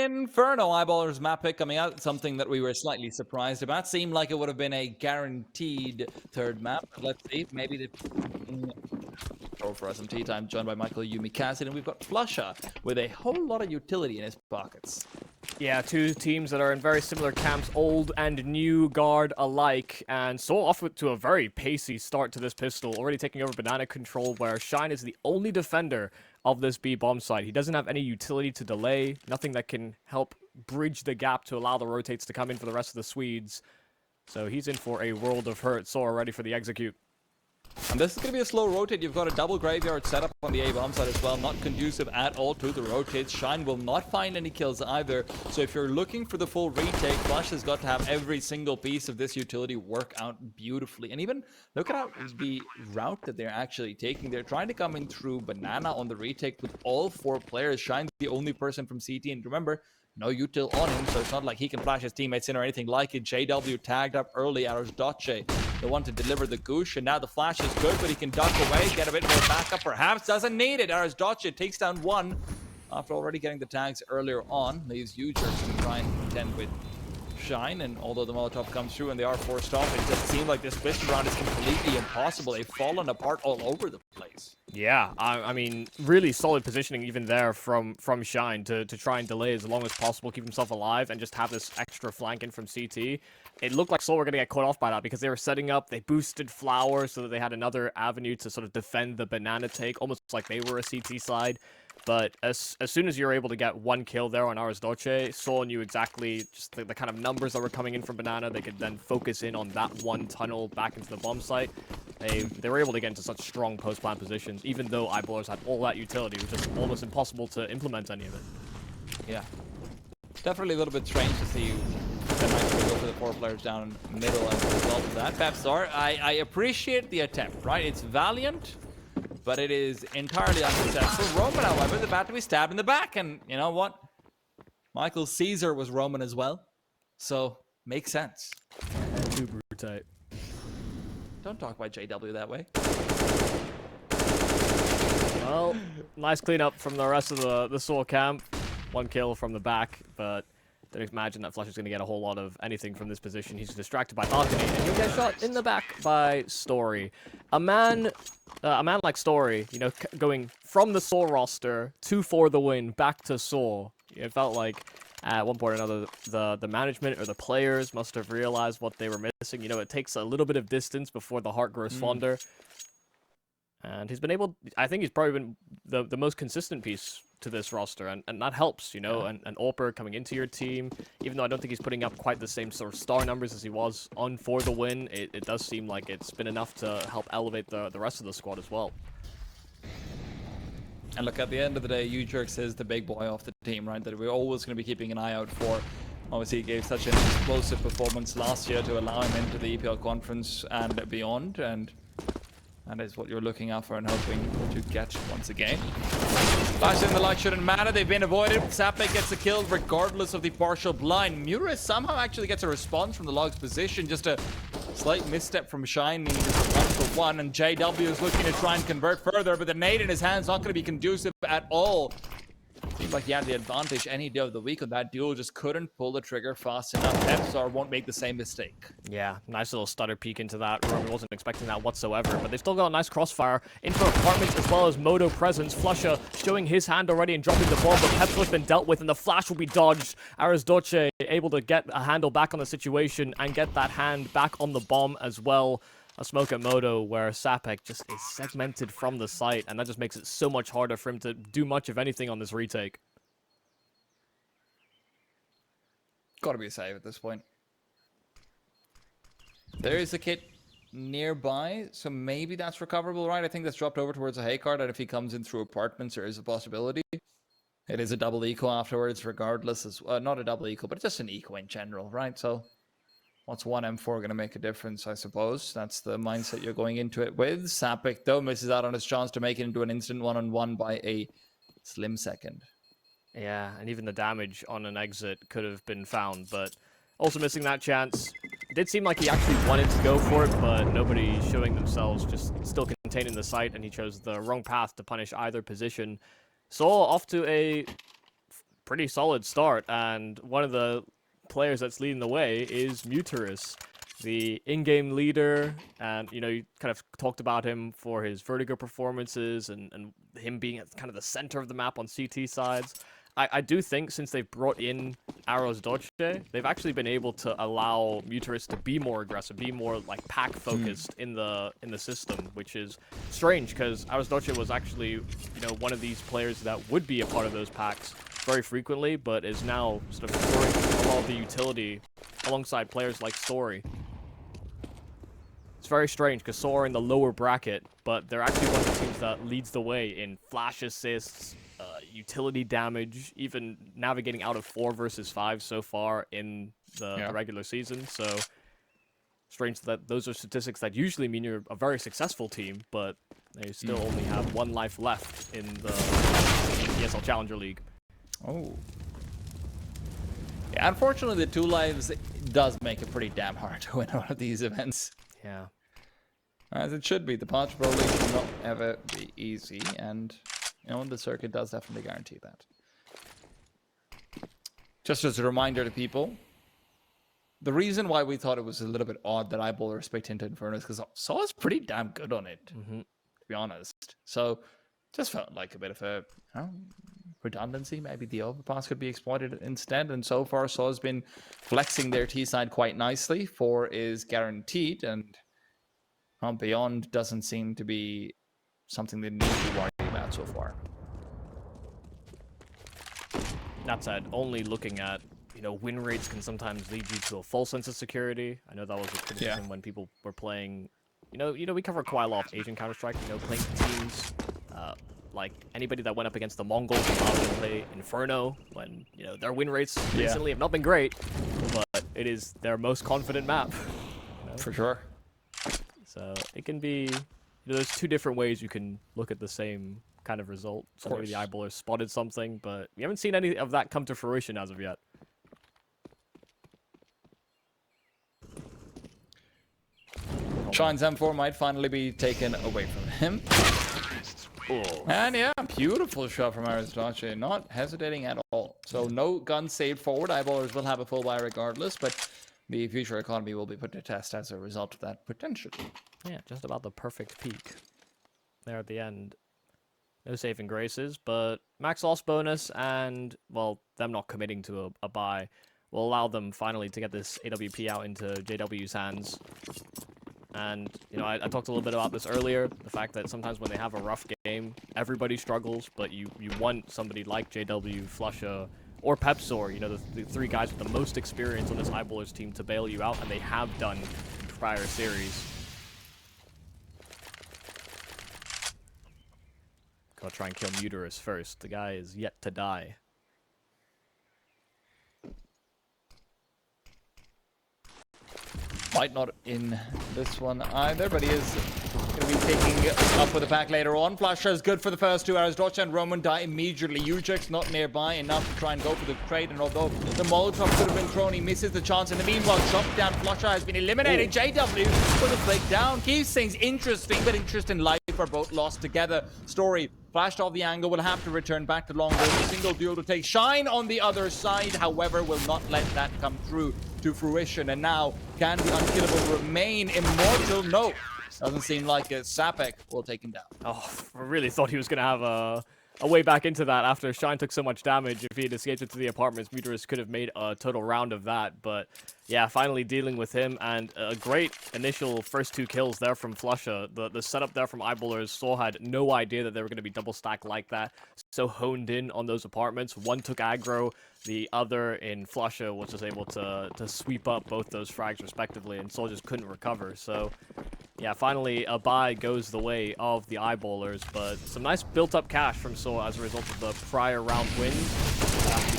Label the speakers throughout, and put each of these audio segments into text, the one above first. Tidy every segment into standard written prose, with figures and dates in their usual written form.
Speaker 1: Inferno Eyeballers map pick coming out. Something that we were slightly surprised about. Seemed like it would have been a guaranteed third map. But let's see. Maybe the throw for SMT time, joined by Michael Yumi Cassidy, and we've got Flusha with a whole lot of utility in his pockets.
Speaker 2: Yeah, two teams that are in very similar camps, old and new guard alike, and so off to a very pacey start to this pistol, already taking over banana control, where Shine is the only defender of this B bomb site. He doesn't have any utility to delay, nothing that can help bridge the gap to allow the rotates to come in for the rest of the Swedes. So he's in for a world of hurt. SAW ready for the execute.
Speaker 1: And this is going to be a slow rotate. You've got a double graveyard setup on the A-bomb side as well. Not conducive at all to the rotates. Shine will not find any kills either. So if you're looking for the full retake, Flush has got to have every single piece of this utility work out beautifully. And even look at how the route that they're actually taking. They're trying to come in through banana on the retake with all 4 players. Shine's the only person from CT. And remember, no util on him, so it's not like he can flash his teammates in or anything like it. JW tagged up early. ErrowsDoce, the one to deliver the goosh, and now the flash is good, but he can duck away, get a bit more backup, perhaps. Doesn't need it. ErrowsDoce takes down 1 after already getting the tags earlier on. Leaves ErrowsDoce to try and contend with Shine, and although the Molotov comes through and they are forced off, it just seems like this pistol round is completely impossible. They've fallen apart all over the place.
Speaker 2: Yeah, I mean, really solid positioning even there from Shine to try and delay as long as possible, keep himself alive, and just have this extra flank in from CT. It looked like SAW were going to get caught off by that because they were setting up, they boosted Flower so that they had another avenue to sort of defend the banana take, almost like they were a CT side. But as soon as you're able to get 1 kill there on ErrowsDoce, SAW knew exactly just the kind of numbers that were coming in from banana. They could then focus in on that 1 tunnel back into the bomb site. They were able to get into such strong post-plant positions, even though Eyeballers had all that utility. It was just almost impossible to implement any of it.
Speaker 1: Yeah. Definitely a little bit strange to see them actually go for the 4 players down middle as a result of that. Peppzor, I appreciate the attempt, right? It's valiant, but it is entirely unsuccessful. Roman, however, is about to be stabbed in the back, and you know what? Michael Caesar was Roman as well, so makes sense.
Speaker 2: Too brutite.
Speaker 1: Don't talk about JW that way.
Speaker 2: Well, nice cleanup from the rest of the SAW camp. 1 kill from the back, but don't imagine that Flush is going to get a whole lot of anything from this position. He's distracted by Balcony, and he'll get shot in the back by Story. A man like Story, you know, going from the SAW roster to For the Win back to SAW. It felt like at one point or another, the management or the players must have realized what they were missing. You know, it takes a little bit of distance before the heart grows fonder. And he's been able, I think he's probably been the most consistent piece to this roster, and that helps, you know, and Orper coming into your team, even though I don't think he's putting up quite the same sort of star numbers as he was on For the Win, it does seem like it's been enough to help elevate the rest of the squad as well.
Speaker 1: And look, at the end of the day, EwJerkz is the big boy off the team, right, that we're always going to be keeping an eye out for. Obviously, he gave such an explosive performance last year to allow him into the EPL conference and beyond, and that is what you're looking out for and hoping to get once again. Flash in the light shouldn't matter. They've been avoided. Sapek gets a kill regardless of the partial blind. Mura somehow actually gets a response from the Log's position. Just a slight misstep from Shine. He just 1-for-1. And JW is looking to try and convert further, but the nade in his hand's not going to be conducive at all. Seemed like he had the advantage any day of the week on that duel, just couldn't pull the trigger fast enough. Peppzor won't make the same mistake.
Speaker 2: Yeah, nice little stutter peek into that. Roman wasn't expecting that whatsoever, but they've still got a nice crossfire into apartments as well as Moto presence. Flusha showing his hand already and dropping the bomb, but Peppzor's been dealt with and the flash will be dodged. ErrowsDoce able to get a handle back on the situation and get that hand back on the bomb as well. A smoke at Moto where Sapek just is segmented from the site, and that just makes it so much harder for him to do much of anything on this retake.
Speaker 1: Gotta be a save at this point. There is a kit nearby, so maybe that's recoverable, right? I think that's dropped over towards a hay card, and if he comes in through apartments, there is a possibility. It is a double eco afterwards, regardless. As not a double eco, but just an eco in general, right? So what's 1 M4 going to make a difference, I suppose? That's the mindset you're going into it with. Sapek, though, misses out on his chance to make it into an instant one-on-one by a slim second.
Speaker 2: Yeah, and even the damage on an exit could have been found, but also missing that chance. It did seem like he actually wanted to go for it, but nobody showing themselves, just still containing the site, and he chose the wrong path to punish either position. SAW off to a pretty solid start, and one of the players that's leading the way is Muterus, the in-game leader, and you kind of talked about him for his Vertigo performances and him being at kind of the center of the map on CT sides. I do think since they've brought in Arrozdoce, they've actually been able to allow Muterus to be more aggressive, be more like pack focused in the system, which is strange because Arrozdoce was actually one of these players that would be a part of those packs very frequently, but is now sort of throwing a lot of the utility alongside players like Story. It's very strange because SAW are in the lower bracket, but they're actually one of the teams that leads the way in flash assists, utility damage, even navigating out of 4 versus 5 so far in the regular season. So strange that those are statistics that usually mean you're a very successful team, but they still only have 1 life left in the ESL Challenger League.
Speaker 1: Oh. Yeah, unfortunately, the 2 lives does make it pretty damn hard to win one of these events.
Speaker 2: Yeah.
Speaker 1: As it should be. The Patch Pro League should not ever be easy, and the circuit does definitely guarantee that. Just as a reminder to people, the reason why we thought it was a little bit odd that Eyeballers picked into Inferno is because SAW is pretty damn good on it, to be honest. So, just felt like a bit of a redundancy. Maybe the overpass could be exploited instead, and so far SAW has been flexing their T side quite nicely. 4 is guaranteed, and beyond doesn't seem to be something they need to worry about so far.
Speaker 2: That said, only looking at win rates can sometimes lead you to a false sense of security. I know that was a criticism when people were playing. We cover quite a lot of Asian Counter-Strike. Playing teams like anybody that went up against the Mongols allowed them to play Inferno when their win rates recently have not been great, but it is their most confident map.
Speaker 1: For sure.
Speaker 2: So it can be. There's 2 different ways you can look at the same kind of result. So maybe the Eyeballers spotted something, but we haven't seen any of that come to fruition as of yet.
Speaker 1: Shine's M4 might finally be taken away from him.
Speaker 2: Oh.
Speaker 1: And yeah, beautiful shot from Arrozdoce, not hesitating at all. So no gun saved forward. Eyeballers will have a full buy regardless, but the future economy will be put to test as a result of that potentially.
Speaker 2: Yeah, just about the perfect peak there at the end. No saving graces, but max loss bonus and, well, them not committing to a buy will allow them finally to get this AWP out into JW's hands. And, I talked a little bit about this earlier, the fact that sometimes when they have a rough game, everybody struggles, but you want somebody like JW, Flusha, or Peppzor, the 3 guys with the most experience on this Eyeballers team to bail you out, and they have done in prior series. Gotta try and kill Muterus first. The guy is yet to die.
Speaker 1: Might not in this one either, but he is going to be taking up with the pack later on. Flasher is good for the first 2 Arrozdoce, and Roman die immediately. EWjerkz not nearby enough to try and go for the trade, and although the Molotov could have been thrown, he misses the chance. In the meanwhile, jump down, Flusher has been eliminated. JW with a flick down. Keeps things interesting, but interest and life are both lost together. Story flashed off the angle, will have to return back to long range. A single duel to take Shine on the other side, however, will not let that come through to fruition. And now, can the unkillable remain immortal? No. Doesn't seem like it. Sapek will take him down.
Speaker 2: Oh, I really thought he was going to have a way back into that after Shine took so much damage. If he had escaped into the apartments, Muterus could have made a total round of that. But yeah, finally dealing with him, and a great initial first 2 kills there from Flusha. The setup there from Eyeballers. SAW had no idea that they were going to be double stacked like that. So honed in on those apartments. One took aggro, the other in Flusha was just able to sweep up both those frags respectively, and SAW just couldn't recover. So yeah, finally a buy goes the way of the Eyeballers, but some nice built-up cash from SAW as a result of the prior round wins,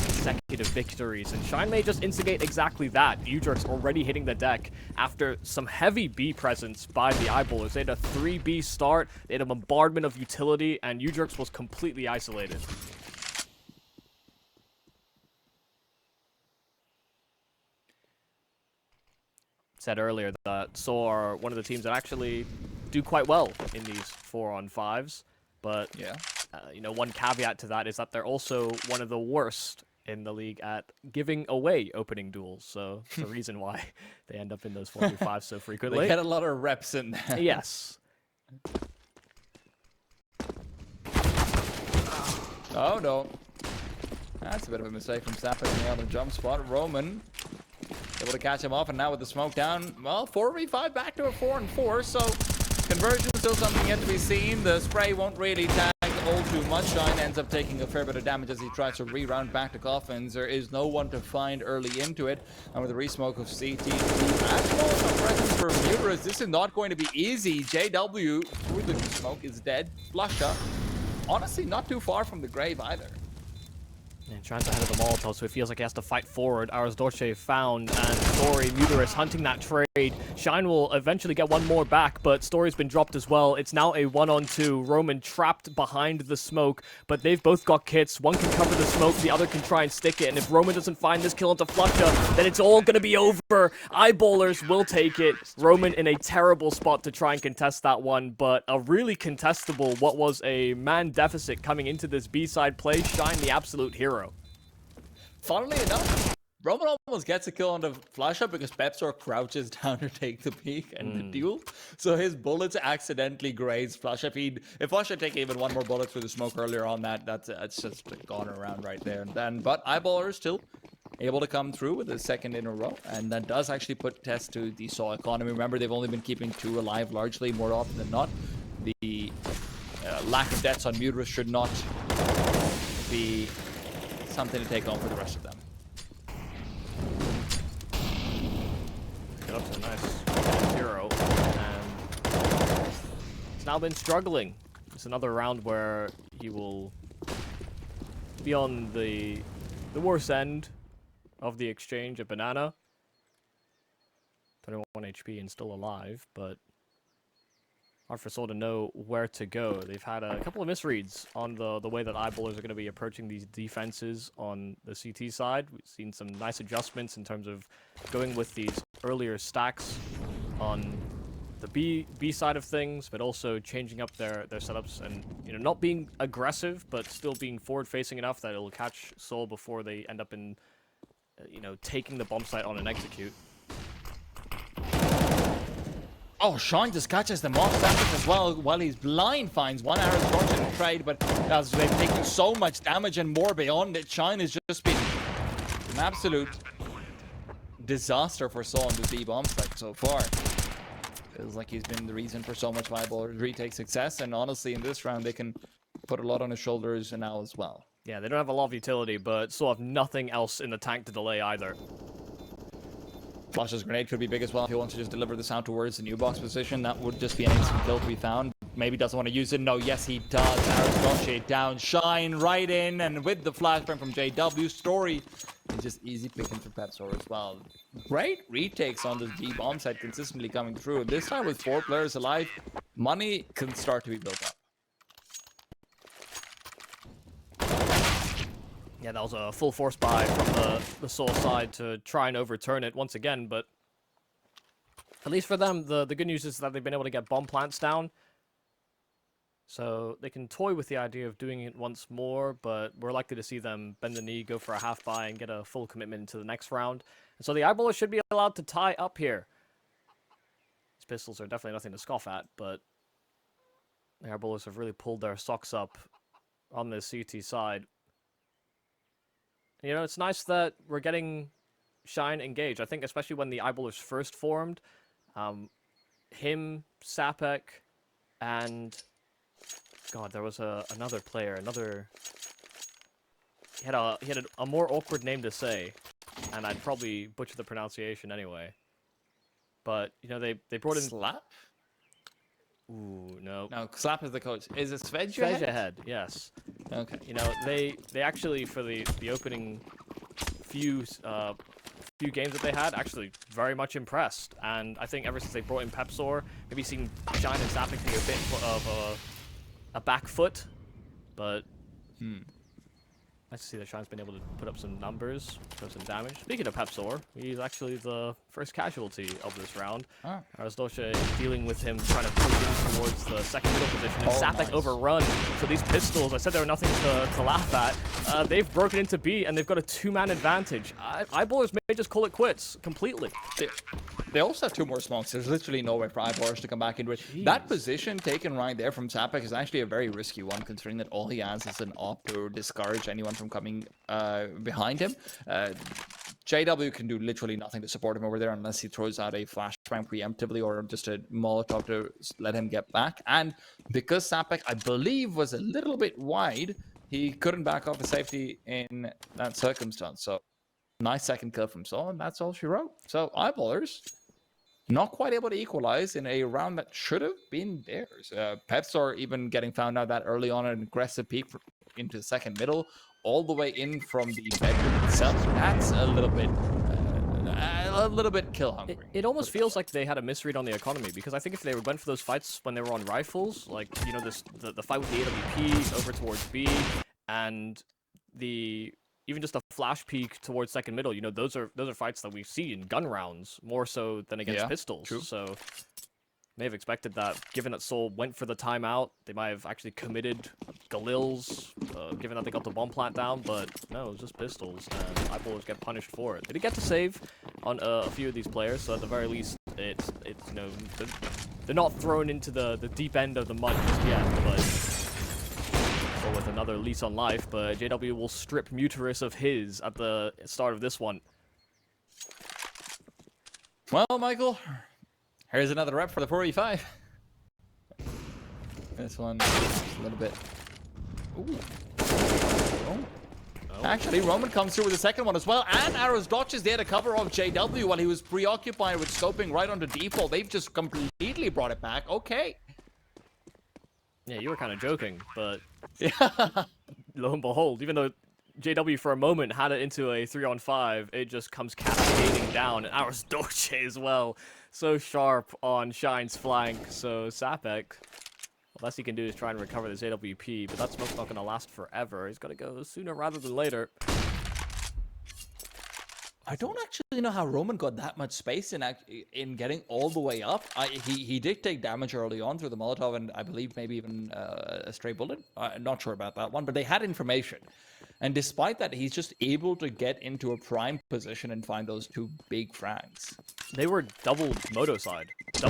Speaker 2: consecutive victories, and Shine may just instigate exactly that. EWjerkz already hitting the deck after some heavy B presence by the Eyeballers. They had a 3B start, they had a bombardment of utility, and EWjerkz was completely isolated. Said earlier that SAW are one of the teams that actually do quite well in these 4-on-5s, but yeah, one caveat to that is that they're also one of the worst in the league at giving away opening duels, so it's the reason why they end up in those 4v5 so frequently.
Speaker 1: They get a lot of reps in there.
Speaker 2: Yes.
Speaker 1: Oh no. That's a bit of a mistake from Sapper in the other jump spot. Roman able to catch him off, and now with the smoke down, well, 4v5 back to a 4-4, so conversion still something yet to be seen. The spray won't really tag all too much. Shine ends up taking a fair bit of damage as he tries to re-round back to Coffins. There is no one to find early into it, and with the resmoke of CT, actual presence for Muterus, this is not going to be easy. JW through the smoke is dead. Flusha, honestly, not too far from the grave either.
Speaker 2: And trying to head of the Molotov, so he feels like he has to fight forward. Arrozdoce found, and Story, Muterus hunting that trade. Shine will eventually get one more back, but Story's been dropped as well. It's now a 1-on-2. Roman trapped behind the smoke, but they've both got kits. One can cover the smoke, the other can try and stick it, and if Roman doesn't find this kill onto Flusha, then it's all gonna be over. Eyeballers will take it. Roman in a terrible spot to try and contest that one, but a really contestable, what was a man deficit coming into this B-side play. Shine the absolute hero.
Speaker 1: Funnily enough, Roman almost gets a kill on the Flusha because Peppzor crouches down to take the peek and the duel. So his bullets accidentally graze Flusha. If Flusha take even one more bullet through the smoke earlier on that, that's just gone around right there and then. But Eyeballer still able to come through with a second in a row, and that does actually put test to the SAW economy. Remember, they've only been keeping 2 alive largely, more often than not. The lack of deaths on Muterus should not be something to take on for the rest of them.
Speaker 2: Get up to a nice 0, and he's now been struggling. It's another round where he will be on the worst end of the exchange at Banana. 21 HP and still alive, but hard for SAW to know where to go. They've had a couple of misreads on the way that Eyeballers are going to be approaching these defenses on the CT side. We've seen some nice adjustments in terms of going with these earlier stacks on the B side of things, but also changing up their setups and, you know, not being aggressive, but still being forward-facing enough that it'll catch SAW before they end up in, you know, taking the bomb site on an execute.
Speaker 1: Oh, Shine just catches them off Savage as well while he's blind. Finds one Arrozdoce in the trade, but as they've taken so much damage and more beyond it, Shine has just been an absolute disaster for SAW on the B bomb site so far. Feels like he's been the reason for so much viable retake success, and honestly, in this round, they can put a lot on his shoulders now as well.
Speaker 2: Yeah, they don't have a lot of utility, but SAW have nothing else in the tank to delay either.
Speaker 1: Flush's grenade could be big as well if he wants to just deliver this out towards the new box position. That would just be an instant kill to be found. Maybe doesn't want to use it. No, yes he does. Arrozdoce down. Shine right in, and with the flashbang from JW, Story is just easy picking for Peppzor as well. Great retakes on the G bomb side consistently coming through. This time with 4 players alive, money can start to be built up.
Speaker 2: Yeah, that was a full force buy from the SAW side to try and overturn it once again, but at least for them, the good news is that they've been able to get bomb plants down. So they can toy with the idea of doing it once more, but we're likely to see them bend the knee, go for a half buy, and get a full commitment into the next round. And so the Eyeballers should be allowed to tie up here. These pistols are definitely nothing to scoff at, but the Eyeballers have really pulled their socks up on the CT side. You know, it's nice that we're getting Shine engaged. I think especially when the Eyeballers first formed, him, Sapek, and God, there was another player, he had a more awkward name to say, and I'd probably butcher the pronunciation anyway. But you know, they brought in
Speaker 1: Slap?
Speaker 2: Ooh, no.
Speaker 1: No, Slap is the coach. Is it Svedge
Speaker 2: Ahead, yes.
Speaker 1: Okay.
Speaker 2: You know, they actually, for the opening few games that they had, actually very much impressed. And I think ever since they brought in Peppzor, maybe seen Shine and Sapek be a bit of a back foot, but Nice to see that Shine's been able to put up some numbers, put up some damage. Speaking of Peppzor, he's actually the first casualty of this round. Arrozdoce dealing with him trying to push in towards the second middle position. And SAW
Speaker 1: nice.
Speaker 2: overrun. So these pistols, I said there were nothing to laugh at. They've broken into B, and they've got a 2-man advantage. Eyeballers may just call it quits completely.
Speaker 1: They also have 2 more smokes. There's literally no way for Eyeballers to come back into it.
Speaker 2: Jeez.
Speaker 1: That position taken right there from SAW is actually a very risky one, considering that all he has is an op to discourage anyone from coming behind him. JW can do literally nothing to support him over there unless he throws out a flashbang preemptively or just a Molotov to let him get back. And because Sapek, I believe, was a little bit wide, he couldn't back off a safety in that circumstance. So nice second kill from SAW, and that's all she wrote. So Eyeballers not quite able to equalize in a round that should have been theirs. Peppzor even getting found out that early on, an aggressive peek into the second middle, all the way in from the bedroom itself. That's a little bit kill hungry.
Speaker 2: It almost feels like they had a misread on the economy, because I think if they went for those fights when they were on rifles, like, you know, the fight with the AWP over towards B, and even just a flash peek towards second middle, you know, those are fights that we see in gun rounds more so than against pistols.
Speaker 1: True.
Speaker 2: So may have expected that, given that SAW went for the timeout, they might have actually committed Galils, given that they got the bomb plant down, but no, it was just pistols, and Eyeballers get punished for it. They did get to save on a few of these players, so at the very least, it's you know, they're not thrown into the deep end of the mud just yet, but with another lease on life, but JW will strip Muterus of his at the start of this one.
Speaker 1: Well, Michael, here's another rep for the 4v5. This one a little bit. Ooh. Oh. Actually, Roman comes through with the second one as well, and Arrozdoce is there to cover off JW while he was preoccupied with scoping right onto default. They've just completely brought it back. Okay.
Speaker 2: Yeah, you were kind of joking, but
Speaker 1: yeah.
Speaker 2: Lo and behold, even though JW for a moment had it into a 3-on-5, it just comes cascading down, and Arrozdoce as well. So sharp on Shine's flank, so Sapek, best he can do is try and recover this AWP, but that smoke's not going to last forever. He's got to go sooner rather than later.
Speaker 1: I don't actually know how Roman got that much space in getting all the way up. He did take damage early on through the Molotov, and I believe maybe even a stray bullet. I'm not sure about that one, but they had information. And despite that, he's just able to get into a prime position and find those 2 big frags.
Speaker 2: They were double moto side is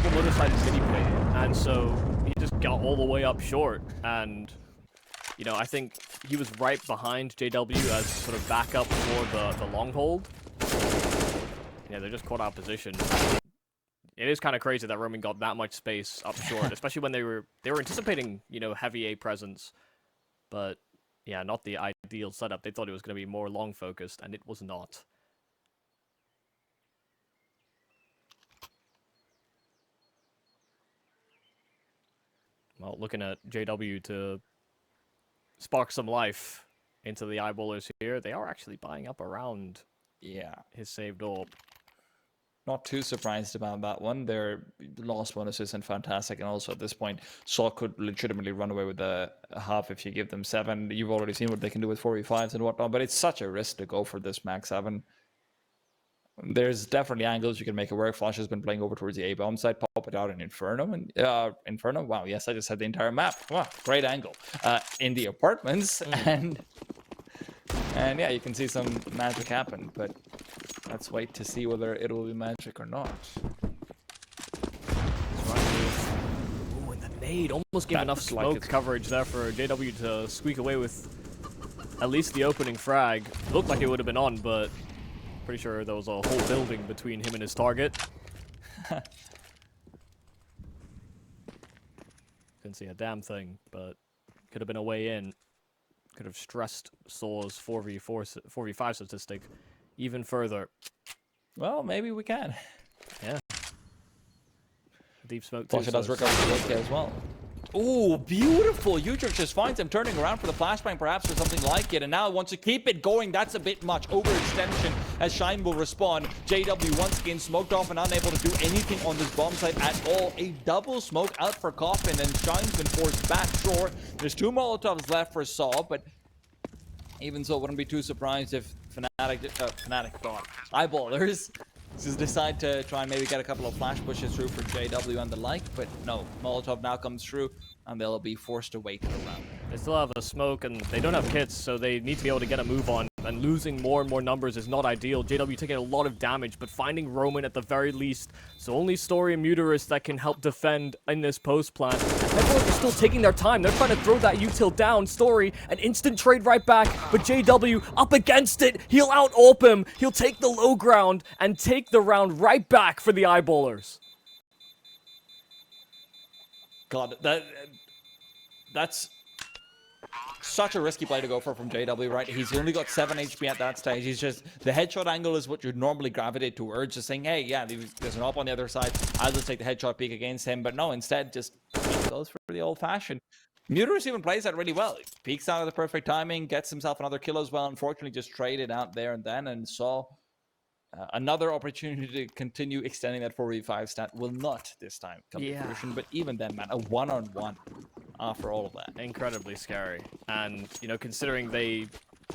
Speaker 2: mini play, and so he just got all the way up short, and you know, I think he was right behind JW as sort of backup for the long hold. Yeah, they're just caught out of position. It is kind of crazy that Roman got that much space up short, especially when they were anticipating, you know, heavy A presence, but yeah, not the ideal setup. They thought it was going to be more long focused, and it was not. Well, looking at JW to spark some life into the Eyeballers here, they are actually buying up around his saved orb.
Speaker 1: Not too surprised about that one. Their lost bonus isn't fantastic, and also at this point, SAW could legitimately run away with a half if you give them 7. You've already seen what they can do with 4v5s and whatnot, but it's such a risk to go for this max 7. There's definitely angles you can make it work. Flash has been playing over towards the A-bomb side, pop it out in Inferno. And Inferno, wow, yes, I just had the entire map. Wow, great angle. In the apartments, and yeah, you can see some magic happen, but let's wait to see whether it will be magic or not.
Speaker 2: Ooh, and the nade almost gave enough smoke coverage there for JW to squeak away with at least the opening frag. Looked like it would have been on, but pretty sure there was a whole building between him and his target. Couldn't see a damn thing, but could have been a way in. Could have stressed SAW's 4v5 statistic even further.
Speaker 1: Well, maybe we can.
Speaker 2: Yeah. Deep smoke
Speaker 1: Plus, it does work out with the AK as well. Oh, beautiful. EWjerkz just finds him turning around for the flashbang, perhaps, or something like it. And now wants to keep it going. That's a bit much. Overextension as Shine will respond. JW once again smoked off and unable to do anything on this bomb site at all. A double smoke out for Coffin, and Shine's been forced back. Sure, there's 2 Molotovs left for SAW, but Even so, wouldn't be too surprised if Eyeballers just decide to try and maybe get a couple of flash pushes through for JW and the like, but no, Molotov now comes through, and they'll be forced to wait for a round.
Speaker 2: They still have a smoke, and they don't have kits, so they need to be able to get a move on, and losing more and more numbers is not ideal. JW taking a lot of damage, but finding Roman at the very least, so only Story and Muterus that can help defend in this post plant. Everyone is still taking their time. They're trying to throw that util down. Story, an instant trade right back, but JW up against it. He'll out-AWP him. He'll take the low ground and take the round right back for the Eyeballers.
Speaker 1: God, that's such a risky play to go for from JW, right? He's only got 7 HP at that stage. He's just, the headshot angle is what you'd normally gravitate towards, just saying, hey, yeah, there's an op on the other side. I'll just take the headshot peek against him. But no, instead, just goes for the old-fashioned. Muterus even plays that really well. He peeks out of the perfect timing, gets himself another kill as well. Unfortunately, just traded out there and then, and saw another opportunity to continue extending that 4v5 stat. Will not this time come to fruition. But even then, man, a one-on-one after all of that.
Speaker 2: Incredibly scary. And, you know, considering they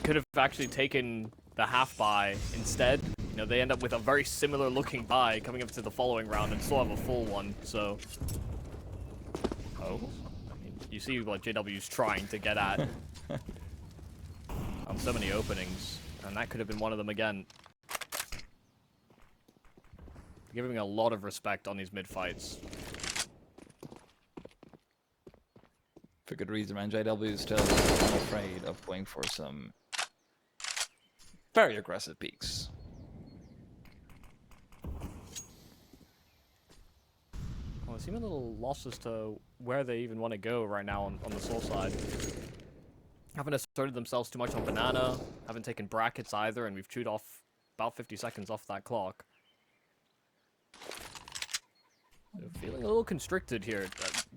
Speaker 2: could have actually taken the half buy instead, you know, they end up with a very similar looking buy coming up to the following round and still have a full one, so... Oh? I mean, you see what JW's trying to get at. On so many openings, and that could have been one of them again. Giving a lot of respect on these mid-fights.
Speaker 1: For good reason, man. JW is still unafraid of going for some very aggressive peaks.
Speaker 2: Well, they seem a little lost as to where they even want to go right now on the Soul side. Haven't asserted themselves too much on Banana, haven't taken brackets either, and we've chewed off about 50 seconds off that clock. They're feeling a little constricted here.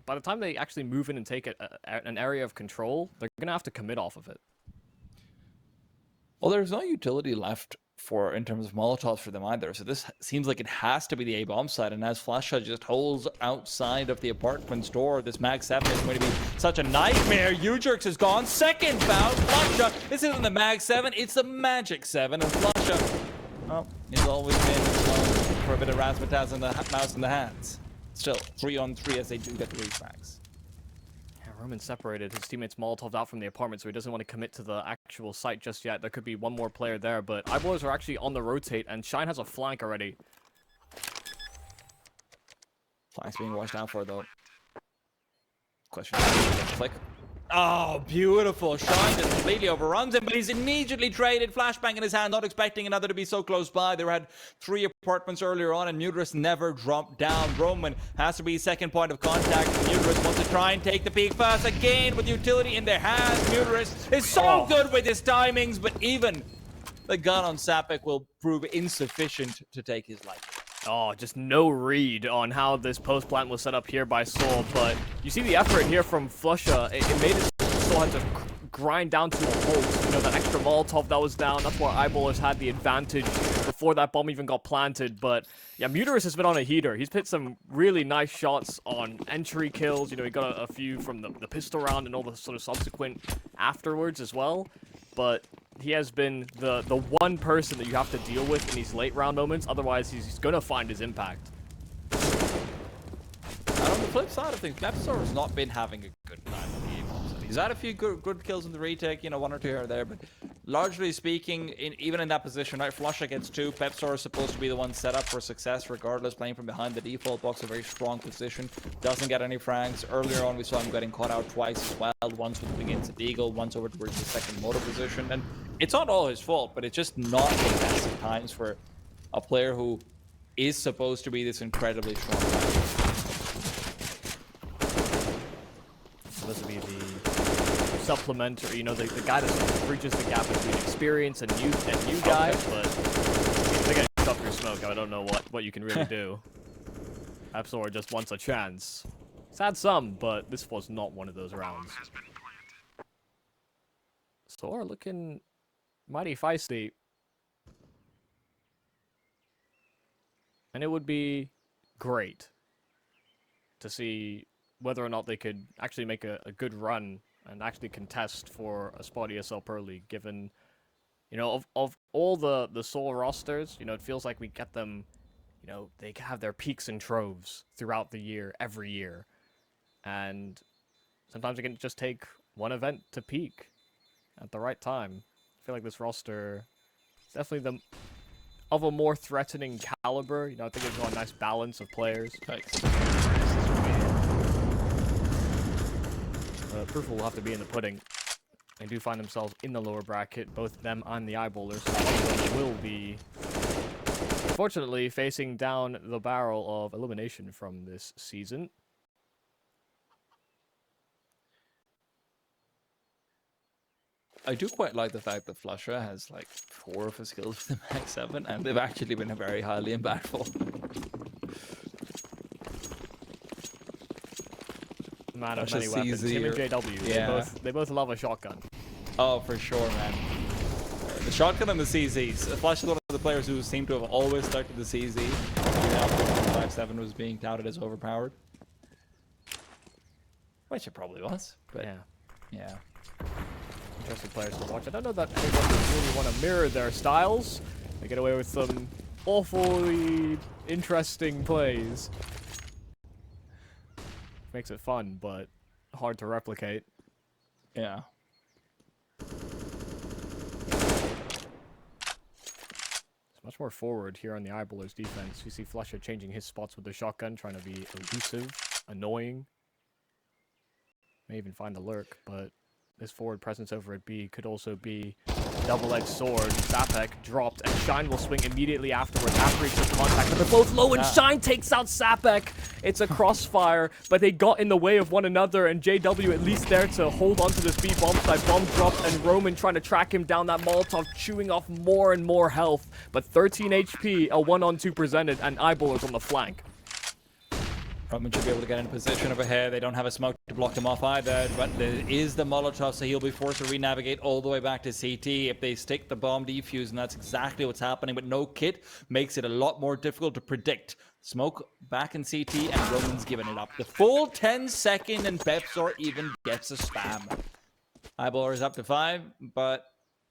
Speaker 2: By the time they actually move in and take an area of control, they're going to have to commit off of it.
Speaker 1: Well, there's no utility left for in terms of Molotovs for them either. So this seems like it has to be the A-bomb side. And as Flasha just holds outside of the apartment's door, this Mag 7 is going to be such a nightmare. EWjerkz is gone. Second bout. Flasha. This isn't the Mag 7. It's the Magic 7. And Flasha, well, he's always been for a bit of razzmatazz and the mouse in the hands. Still, 3-on-3 as they do get the refrags.
Speaker 2: Yeah, Roman separated. His teammates Molotov'd out from the apartment, so he doesn't want to commit to the actual site just yet. There could be one more player there, but Eyeballers are actually on the rotate, and Shine has a flank already.
Speaker 1: Flank's being watched out for, though. Question. Flick. Oh, beautiful. Shine just completely overruns him, but he's immediately traded. Flashbang in his hand, not expecting another to be so close by. They had 3 apartments earlier on, and Muterus never dropped down. Roman has to be second point of contact. Muterus wants to try and take the peak pass again with utility in their hands. Muterus is so good with his timings, but even the gun on Sapek will prove insufficient to take his life.
Speaker 2: Oh, just no read on how this post plant was set up here by Soul, but you see the effort here from Flusha. It made it so Soul had to grind down to a halt. You know, that extra Molotov that was down, that's why Eyeballers had the advantage before that bomb even got planted. But yeah, Muterus has been on a heater. He's hit some really nice shots on entry kills. You know, he got a few from the pistol round and all the sort of subsequent afterwards as well. But he has been the one person that you have to deal with in these late round moments. Otherwise, he's going to find his impact.
Speaker 1: And on the flip side of things, Peppzor has not been having a good time with the A-bombs. He's had a few good kills in the retake, you know, 1 or 2 here or there, but largely speaking, even in that position, right, Flusha gets 2. Peppzor is supposed to be the one set up for success regardless, playing from behind the default box, a very strong position. Doesn't get any frags. Earlier on, we saw him getting caught out twice as well, once with against the Eagle, once over towards the second motor position. And it's not all his fault, but it's just not the best of times for a player who is supposed to be this incredibly strong player.
Speaker 2: Supposed to be the supplementary, you know, the guy that bridges the gap between experience and new guys, but they get shot through smoke. I don't know what you can really do. Peppzor just wants a chance. He's had some, but this was not one of those rounds. Sora looking mighty feisty. And it would be great to see whether or not they could actually make a good run and actually contest for a spot ESL Pro League, given, you know, of all the SAW rosters, you know, it feels like we get them, you know, they have their peaks and troves throughout the year, every year. And sometimes it can just take one event to peak at the right time. I feel like this roster is definitely of a more threatening caliber. You know, I think it's got a nice balance of players.
Speaker 1: Thanks.
Speaker 2: Proof will have to be in the pudding. They do find themselves in the lower bracket, both them and the eyeballers. So one of them will be, unfortunately, facing down the barrel of elimination from this season.
Speaker 1: I do quite like the fact that Flusher has like 4 of his kills with the Max 7, and they've actually been very highly impactful.
Speaker 2: Man of many weapons. Him and JW,
Speaker 1: yeah.
Speaker 2: they both love a shotgun.
Speaker 1: Oh, for sure, man. The shotgun and the CZs. Flush is one of the players who seem to have always stuck to the CZ. Even after 5-7 was being touted as overpowered. Which it probably was, but yeah.
Speaker 2: Interesting players to watch. I don't know that anyone would really want to mirror their styles. They get away with some awfully interesting plays. Makes it fun, but hard to replicate.
Speaker 1: Yeah.
Speaker 2: It's much more forward here on the Eyeballers defense. You see Flusher changing his spots with the shotgun, trying to be elusive, annoying. May even find the lurk, but this forward presence over at B could also be a double-edged sword. Sapek dropped, and Shine will swing immediately afterwards after he took contact. But they're both low, and Shine takes out Sapek. It's a crossfire, but they got in the way of one another, and JW at least there to hold onto this B bomb side. Bomb dropped, and Roman trying to track him down. That Molotov chewing off more and more health. But 13 HP, a 1-on-2 presented, and Eyeballers on the flank.
Speaker 1: Roman should be able to get in position over here. They don't have a smoke to block him off either, but there is the Molotov, so he'll be forced to re-navigate all the way back to CT. If they stick the bomb defuse, and that's exactly what's happening, but no kit makes it a lot more difficult to predict. Smoke back in CT, and Roman's giving it up. The full 10-second, and Peppzor even gets a spam. Eyeballer is up to 5, but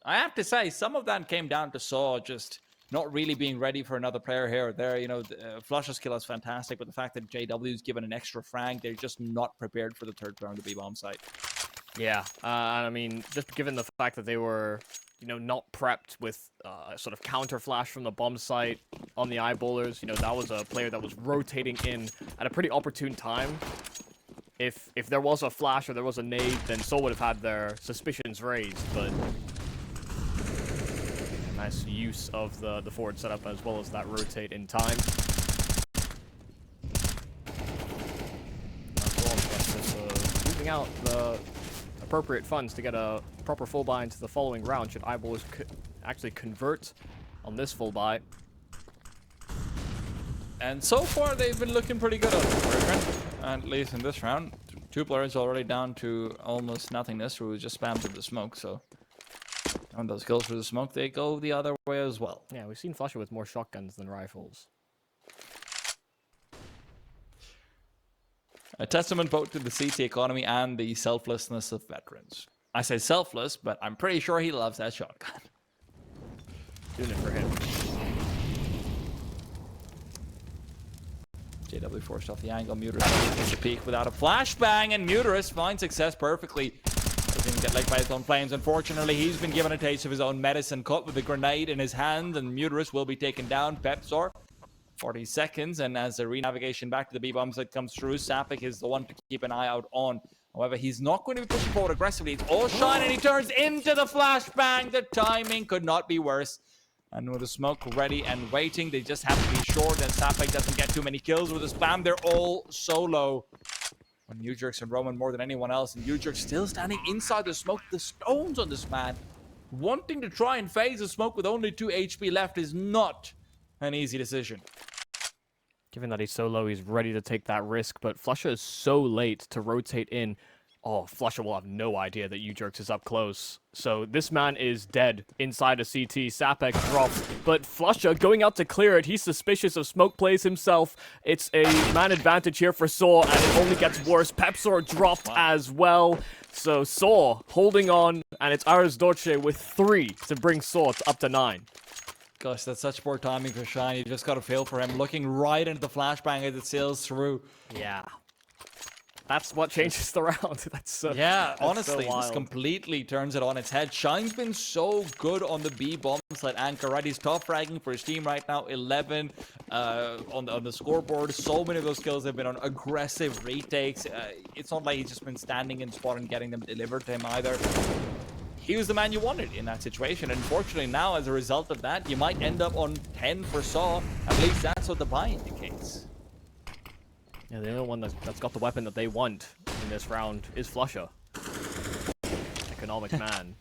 Speaker 1: I have to say, some of that came down to SAW just not really being ready for another player here or there. You know, Flusher's kill is fantastic, but the fact that JW's given an extra frag, they're just not prepared for the third player on the B-bomb site. Yeah,
Speaker 2: I mean, just given the fact that they were, you know, not prepped with sort of counter flash from the bomb site on the Eyeballers, you know, that was a player that was rotating in at a pretty opportune time. If there was a flash or there was a nade, then SAW would have had their suspicions raised, but nice use of the forward setup as well as that rotate in time. Moving out the appropriate funds to get a proper full buy into the following round should Eyeballers actually convert on this full buy.
Speaker 1: And so far they've been looking pretty good on the boyfriend, at least in this round. 2 players already down to almost nothingness who just spammed through the smoke, so on those kills through the smoke, they go the other way as well.
Speaker 2: Yeah, we've seen Flusher with more shotguns than rifles.
Speaker 1: A testament both to the CT economy and the selflessness of veterans. I say selfless, but I'm pretty sure he loves that shotgun.
Speaker 2: Doing it for him.
Speaker 1: JW forced off the angle. Muterus takes the peek without a flashbang, and Muterus finds success perfectly. Doesn't get licked by his own flames. Unfortunately, he's been given a taste of his own medicine, caught with a grenade in his hand, and Muterus will be taken down. Peppzor, 40 seconds, and as the re-navigation back to the B-bomb site comes through, Sapek is the one to keep an eye out on. However, he's not going to be pushing forward aggressively. It's all Shine, and he turns into the flashbang. The timing could not be worse. And with the smoke ready and waiting, they just have to be sure that Sapek doesn't get too many kills with the spam. They're all solo. On EWjerkz and Roman more than anyone else, and EWjerkz still standing inside the smoke. The stones on this man. Wanting to try and phase the smoke with only 2 HP left is not an easy decision.
Speaker 2: Given that he's so low, he's ready to take that risk, but Flusher is so late to rotate in. Oh, Flusher will have no idea that Ewjerkz is up close. So this man is dead inside a CT. Sapex dropped, but Flusher going out to clear it. He's suspicious of smoke plays himself. It's a man advantage here for SAW, and it only gets worse. Peppzor dropped as well. So SAW holding on, and it's .arrozdoce with 3 to bring SAW up to 9.
Speaker 1: Gosh, that's such poor timing for Shine. You just got to feel for him. Looking right into the flashbang as it sails through.
Speaker 2: Yeah. That's what changes the round. That's
Speaker 1: yeah,
Speaker 2: that's
Speaker 1: honestly,
Speaker 2: so
Speaker 1: this completely turns it on its head. Shine's been so good on the B bomb side anchor, right? He's top fragging for his team right now, 11 on the scoreboard. So many of those kills have been on aggressive retakes. It's not like he's just been standing in spot and getting them delivered to him either. He was the man you wanted in that situation. Unfortunately, now as a result of that, you might end up on 10 for SAW. At least that's what the buy indicates.
Speaker 2: Yeah, the only one that's got the weapon that they want in this round is Flusher. Economic man.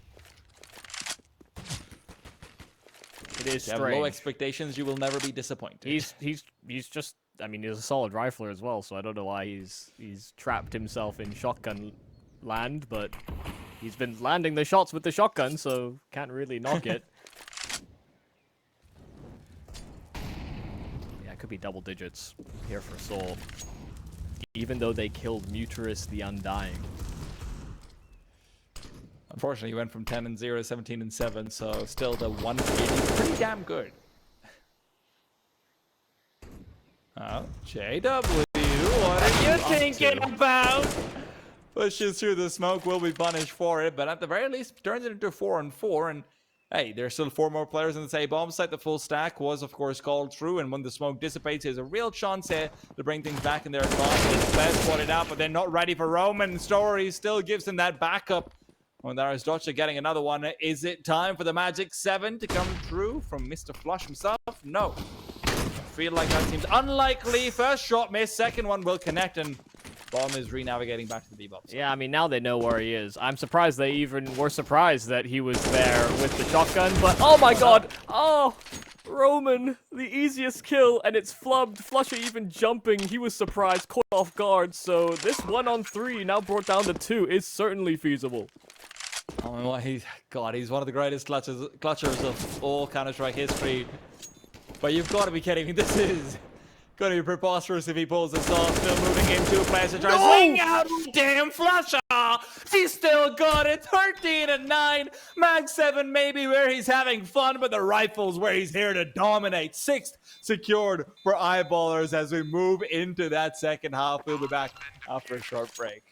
Speaker 2: It is
Speaker 1: If you have low expectations, you will never be disappointed.
Speaker 2: He's just, I mean, he's a solid rifler as well, so I don't know why he's trapped himself in shotgun land, but he's been landing the shots with the shotgun, so can't really knock it. Yeah, it could be double digits here for SAW. Even though they killed Muterus the Undying.
Speaker 1: Unfortunately, he went from 10 and 0 to 17 and 7, so still the 1 is pretty damn good. Oh, JW, what are you thinking about? Pushes through the smoke, will be punished for it, but at the very least, turns it into 4 and 4, and hey, there's still 4 more players in the bomb site. The full stack was, of course, called through, and when the smoke dissipates, there's a real chance here to bring things back in their advantage. Best spot it out, but they're not ready for Roman. Story still gives them that backup. When .arrozdoce getting another one, is it time for the Magic 7 to come true from Mr. Flush himself? No. I feel like that seems unlikely. First shot missed, second one will connect, and Bomb is re-navigating back to the B-bomb.
Speaker 2: Yeah, I mean, now they know where he is. I'm surprised they even were surprised that he was there with the shotgun, but oh my god! Oh! Roman, the easiest kill, and it's flubbed. Flusher even jumping, he was surprised, caught off guard, so this 1-on-3, now brought down to 2, is certainly feasible.
Speaker 1: Oh my god, he's one of the greatest clutchers of all Counter-Strike history. But you've got to be kidding me, this is gonna be preposterous if he pulls this off. Still moving into a place to try to swing out. Damn Flusher! He's still got it. 13 and 9. Mag 7 maybe where he's having fun, but the rifle's where he's here to dominate. 6th secured for Eyeballers as we move into that second half. We'll be back after a short break.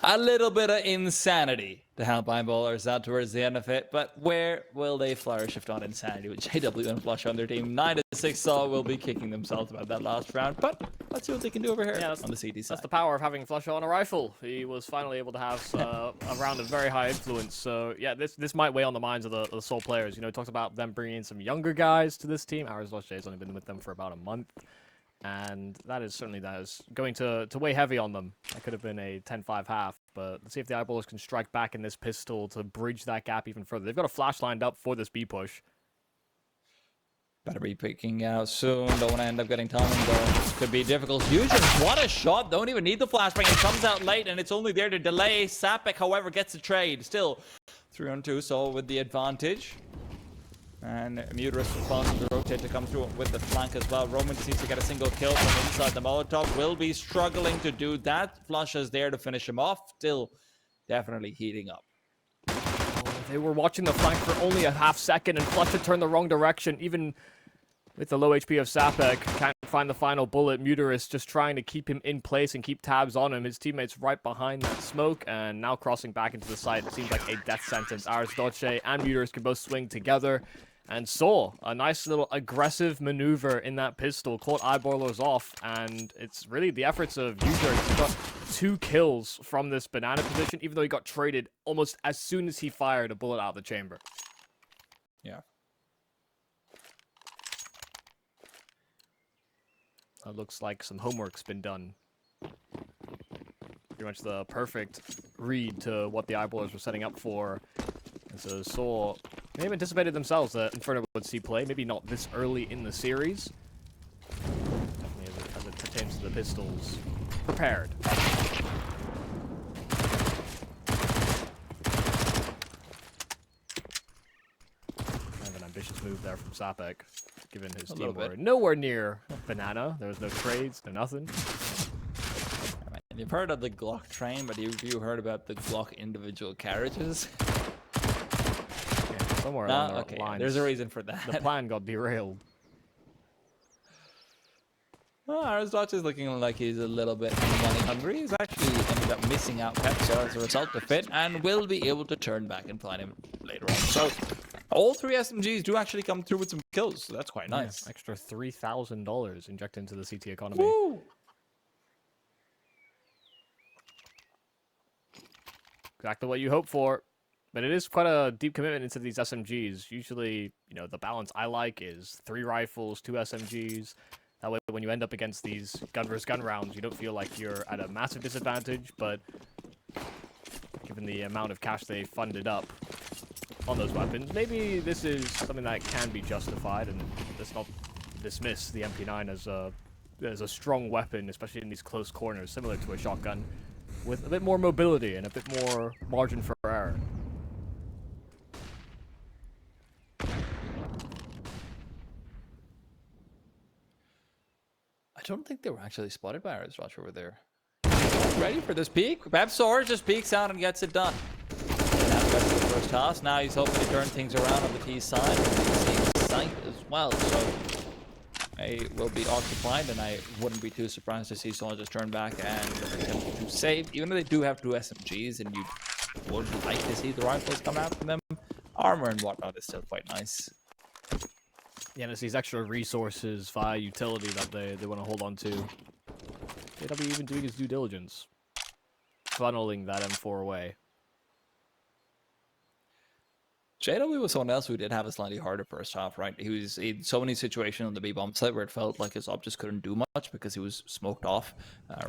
Speaker 1: a little bit of insanity to help eyeballers out towards the end of it, but where will they flourish if not insanity with JW and Flush on their team? 9-6 SAW will be kicking themselves about that last round, but let's see what they can do over here on the CT side.
Speaker 2: That's the power of having Flush on a rifle. He was finally able to have a round of very high influence, so yeah, this might weigh on the minds of the SAW players. You know, talked about them bringing in some younger guys to this team. Arrozdoce has only been with them for about a month. And that is going to weigh heavy on them. That could have been a 10-5 half, but let's see if the Eyeballers can strike back in this pistol to bridge that gap even further. They've got a flash lined up for this B push.
Speaker 1: Better be picking out soon. Don't want to end up getting timing though. Could be difficult. Fusion, what a shot. Don't even need the flashbang. It comes out late and it's only there to delay. Sapek, however, gets the trade. Still 3-on-2, so with the advantage. And Muterus responds to the rotate to come through with the flank as well. Roman just needs to get a single kill from inside the Molotov. Will be struggling to do that. Flush is there to finish him off. Still definitely heating up.
Speaker 2: Oh, they were watching the flank for only a half second, and Flush had turned the wrong direction. Even with the low HP of Sapek, can't find the final bullet. Muterus just trying to keep him in place and keep tabs on him. His teammates right behind that smoke, and now crossing back into the site. It seems like a death sentence. Arrozdoce and Muterus can both swing together. And SAW, a nice little aggressive maneuver in that pistol, caught eyeballers off, and it's really the efforts of Ewjerkz. He got 2 kills from this banana position, even though he got traded almost as soon as he fired a bullet out of the chamber.
Speaker 1: Yeah.
Speaker 2: It looks like some homework's been done. Pretty much the perfect read to what the eyeballers were setting up for. And so SAW may have anticipated themselves that Inferno would see play, maybe not this early in the series. Definitely as it pertains to the pistols. Prepared. Kind of an ambitious move there from Sapek, given his team were nowhere near banana. There was no trades, no nothing.
Speaker 1: And you've heard of the Glock train, but have you heard about the Glock individual carriages?
Speaker 2: Somewhere along the lines,
Speaker 1: there's a reason for that.
Speaker 2: The plan got derailed.
Speaker 1: Well, Arrozdoce is looking like he's a little bit money hungry. He's actually ended up missing out Peppzor as a result of it, and will be able to turn back and find him later on. So all 3 SMGs do actually come through with some kills, so that's quite nice.
Speaker 2: Yeah, extra $3,000 injected into the CT economy.
Speaker 1: Woo!
Speaker 2: Exactly what you hope for. But it is quite a deep commitment into these SMGs. Usually, you know, the balance I like is 3 rifles, 2 SMGs. That way, when you end up against these gun versus gun rounds, you don't feel like you're at a massive disadvantage. But given the amount of cash they funded up on those weapons, maybe this is something that can be justified. And let's not dismiss the MP9 as a strong weapon, especially in these close corners, similar to a shotgun, with a bit more mobility and a bit more margin for error.
Speaker 1: I don't think they were actually spotted by Arrozdoce over there. Ready for this peek? Peppzor just peeks out and gets it done. That's the first toss. Now he's hoping to turn things around on the T side. He's sight as well, so they will be occupied, and I wouldn't be too surprised to see someone just turn back and attempt to save. Even though they do have 2 SMGs, and you would like to see the rifles come out from them, armor and whatnot is still quite nice.
Speaker 2: Yeah, and it's these extra resources via utility that they want to hold on to. JW even doing his due diligence. Funneling that M4 away.
Speaker 1: JW was someone else who did have a slightly harder first half, right? He was in so many situations on the B-bomb site where it felt like his op just couldn't do much because he was smoked off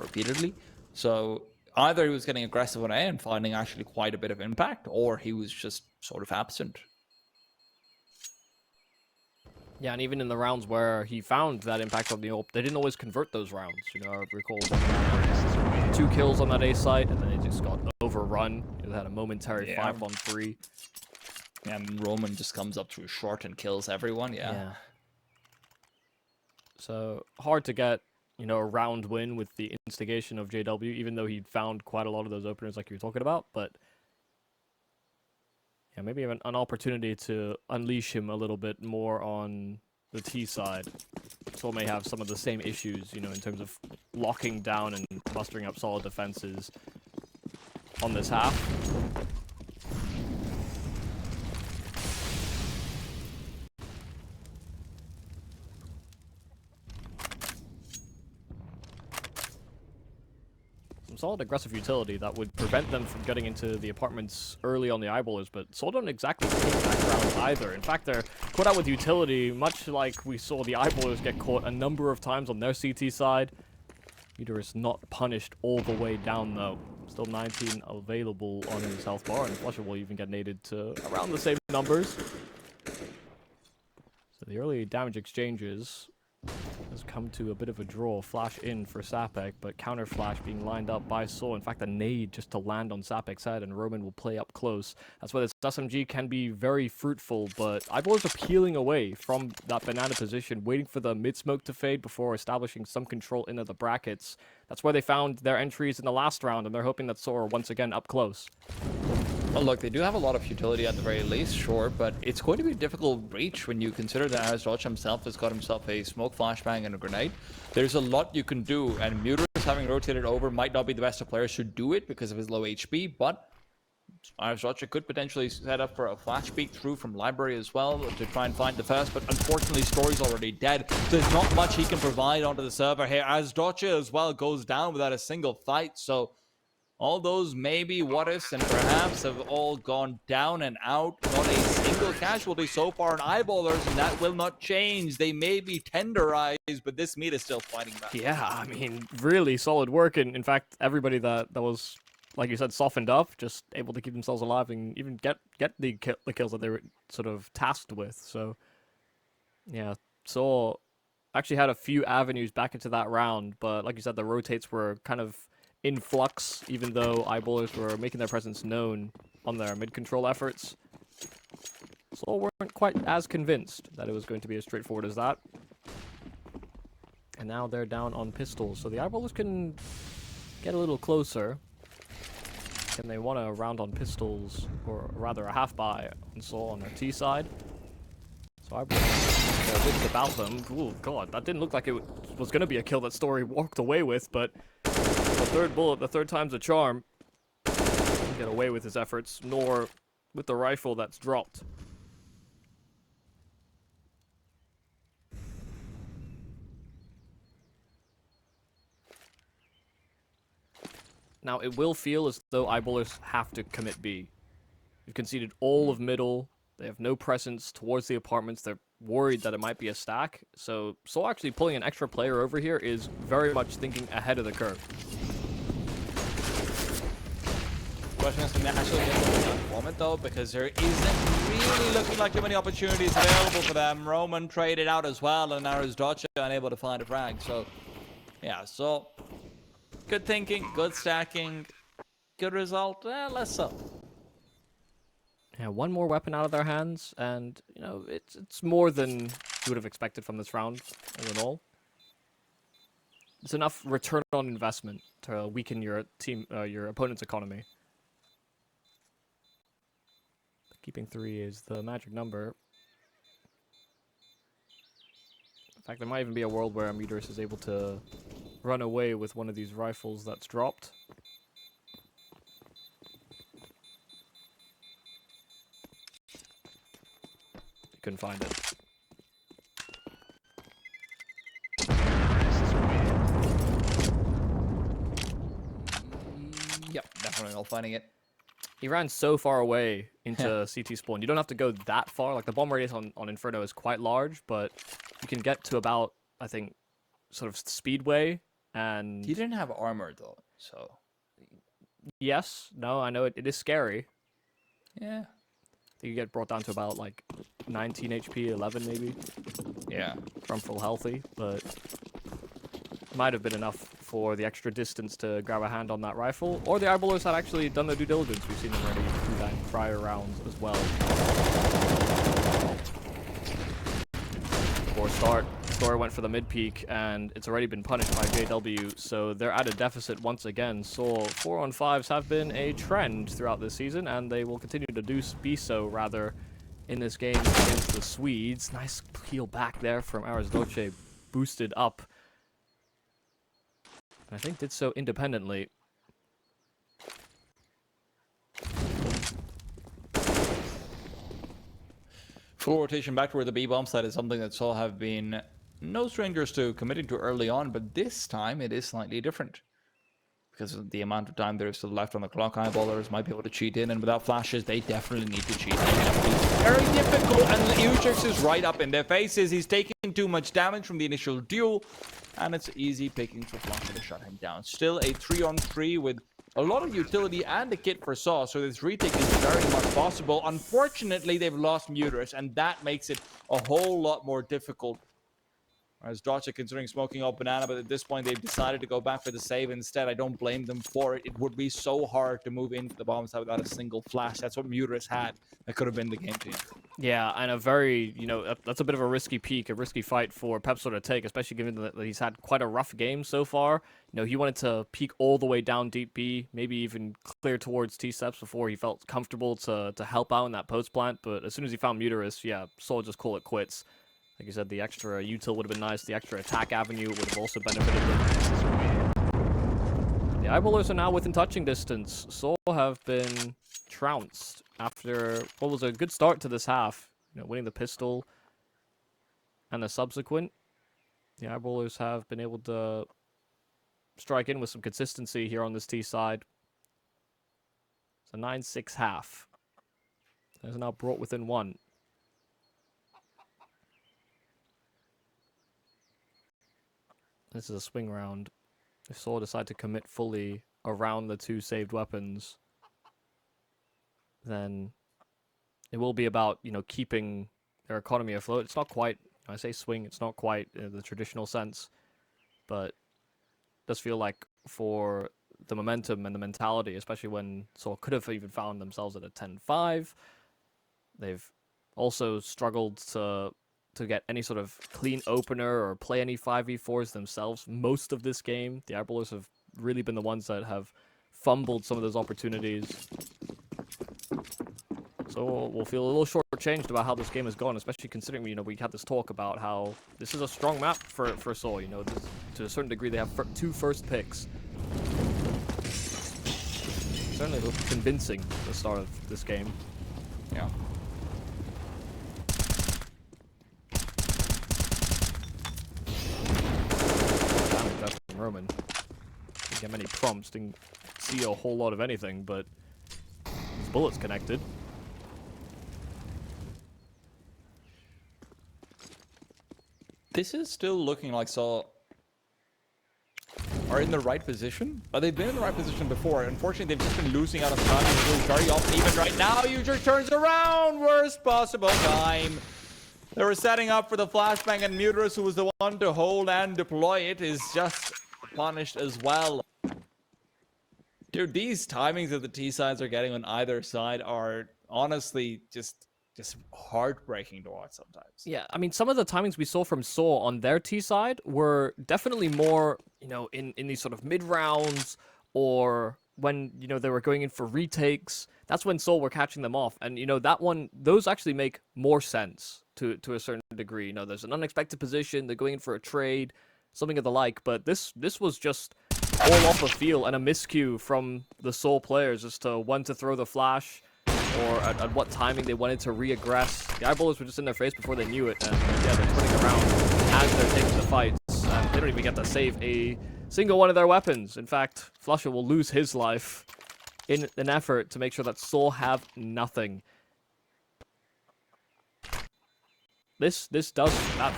Speaker 1: repeatedly. So either he was getting aggressive on A and finding actually quite a bit of impact, or he was just sort of absent.
Speaker 2: Yeah, and even in the rounds where he found that impact on the AWP, they didn't always convert those rounds. You know, I recall 2 kills on that A site, and then they just got overrun. They had a momentary 5-on-3.
Speaker 1: And Roman just comes up through short and kills everyone, yeah.
Speaker 2: So, hard to get, you know, a round win with the instigation of JW, even though he'd found quite a lot of those openers like you were talking about, but yeah, maybe an opportunity to unleash him a little bit more on the T side. SAW may have some of the same issues, you know, in terms of locking down and mustering up solid defenses. on this half. Some solid aggressive utility that would prevent them from getting into the apartments early on the eyeballers, but SAW don't exactly take that ground either. In fact, they're caught out with utility, much like we saw the eyeballers get caught a number of times on their CT side. Uterus not punished all the way down, though. Still 19 available on his health bar, and Flusher will even get naded to around the same numbers. So the early damage exchanges has come to a bit of a draw. Flash in for Sapek, but counter flash being lined up by SAW. In fact, a nade just to land on Sapek's head, and Roman will play up close. That's why this SMG can be very fruitful, but eyeballers are peeling away from that banana position, waiting for the mid-smoke to fade before establishing some control into the brackets. That's where they found their entries in the last round, and they're hoping that SAW are once again up close.
Speaker 1: Well, look, they do have a lot of utility at the very least, sure, but it's going to be a difficult reach when you consider that Arrozdoce himself has got himself a smoke flashbang and a grenade. There's a lot you can do, and Muterus, having rotated over, might not be the best of players to do it because of his low HP, but Arrozdoce could potentially set up for a flash peek through from library as well to try and find the first, but unfortunately Story's already dead. There's not much he can provide onto the server here. Arrozdoce as well goes down without a single fight, so all those maybe what-ifs and perhaps have all gone down and out. Not a single casualty so far in eyeballers, and that will not change. They may be tenderized, but this meat is still fighting back.
Speaker 2: Yeah, I mean, really solid work, and in fact, everybody that was, like you said, softened up, just able to keep themselves alive and even get the kills that they were sort of tasked with. So, yeah, SAW actually had a few avenues back into that round, but like you said, the rotates were kind of in flux, even though eyeballers were making their presence known on their mid-control efforts. SAW weren't quite as convinced that it was going to be as straightforward as that. And now they're down on pistols, so the eyeballers can get a little closer. Can they want a round on pistols, or rather a half-buy on SAW on their T side? So eyeballers wits about them. Oh god, that didn't look like it was going to be a kill that Story walked away with, but the third bullet, the third time's a charm. Didn't get away with his efforts, nor with the rifle that's dropped. Now, it will feel as though eyeballers have to commit B. They've conceded all of middle. They have no presence towards the apartments. They're worried that it might be a stack. So SAW actually pulling an extra player over here is very much thinking ahead of the curve.
Speaker 1: Question is, can they actually get the moment though, because there isn't really looking like too many opportunities available for them. Roman traded out as well, and Arrozdoce unable to find a frag. So, yeah, so good thinking, good stacking, good result, less so.
Speaker 2: Yeah, one more weapon out of their hands, and you know it's more than you would have expected from this round, all in all. It's enough return on investment to weaken your your opponent's economy. Keeping 3 is the magic number. In fact, there might even be a world where Muterus is able to run away with one of these rifles that's dropped. Couldn't find it.
Speaker 1: Yep, definitely not finding it.
Speaker 2: He ran so far away into CT spawn. You don't have to go that far. Like, the bomb radius on Inferno is quite large, but you can get to about, I think, sort of speedway, and
Speaker 1: He didn't have armor though, so
Speaker 2: yes, no, I know it is scary.
Speaker 1: yeah.
Speaker 2: I think you get brought down to about like 19 HP, 11 maybe.
Speaker 1: Yeah.
Speaker 2: From full healthy, but might have been enough for the extra distance to grab a hand on that rifle. Or the eyeballers had actually done their due diligence. We've seen them already do that in prior rounds as well. Poor start. Story went for the mid peak, and it's already been punished by JW, so they're at a deficit once again. So 4-on-5s have been a trend throughout this season, and they will continue to be so, rather, in this game against the Swedes. Nice peel back there from Arrozdoce, boosted up. And I think did so independently.
Speaker 1: Full rotation back toward the B bomb site is something that SAW have been no strangers to committing to early on, but this time it is slightly different. Because of the amount of time there is still left on the clock, eyeballers might be able to cheat in, and without flashes, they definitely need to cheat in. It's very difficult, and EWjerkz is right up in their faces. He's taking too much damage from the initial duel, and it's easy picking for Flasher to shut him down. Still a 3-on-3 with a lot of utility and a kit for SAW, so this retake is very much possible. Unfortunately, they've lost Muterus, and that makes it a whole lot more difficult. As Doce considering smoking out banana, but at this point they've decided to go back for the save instead. I don't blame them for it. It would be so hard to move into the bomb site without a single flash. That's what Muterus had. That could have been the game changer.
Speaker 2: Yeah, and a very, that's a bit of a risky peak, a risky fight for Peppzor to take, especially given that he's had quite a rough game so far. He wanted to peek all the way down deep B, maybe even clear towards T-steps before he felt comfortable to help out in that post plant. But as soon as he found Muterus, yeah, SAW just call it quits. Like you said, the extra util would have been nice. The extra attack avenue would have also benefited them. The eyeballers are now within touching distance. SAW have been trounced after what was a good start to this half. Winning the pistol and the subsequent. The eyeballers have been able to strike in with some consistency here on this T side. It's a 9-6 half. It's now brought within 1. This is a swing round. If SAW decide to commit fully around the 2 saved weapons, then it will be about, keeping their economy afloat. It's not quite, I say swing, it's not quite the traditional sense, but it does feel like for the momentum and the mentality, especially when SAW could have even found themselves at a 10-5, they've also struggled to get any sort of clean opener or play any 5v4s themselves most of this game. The eyeballers have really been the ones that have fumbled some of those opportunities. So we'll feel a little shortchanged about how this game has gone, especially considering, we had this talk about how this is a strong map for SAW. To a certain degree, they have 2 first picks. Certainly looked convincing at the start of this game.
Speaker 1: Yeah.
Speaker 2: Roman. Didn't get many prompts, didn't see a whole lot of anything, but his bullets connected.
Speaker 1: This is still looking like SAW are in the right position. They've been in the right position before. Unfortunately, they've just been losing out of time. It's very often even right now. EWjerkz turns around. Worst possible time. They were setting up for the flashbang, and Muterus, who was the one to hold and deploy it, is just punished as well. Dude, these timings that the T sides are getting on either side are honestly just heartbreaking to watch sometimes.
Speaker 2: Yeah, I mean, some of the timings we saw from SAW on their T side were definitely more, in these sort of mid rounds, or when, they were going in for retakes. That's when SAW were catching them off. And, those actually make more sense to a certain degree. There's an unexpected position, they're going in for a trade, something of the like. But this was just all off the feel and a miscue from the SAW players as to when to throw the flash or at what timing they wanted to re-aggress. The eyeballers were just in their face before they knew it. And yeah, they're turning around as they're taking the fights. And they don't even get to save a single one of their weapons. In fact, Flusher will lose his life in an effort to make sure that SAW have nothing. That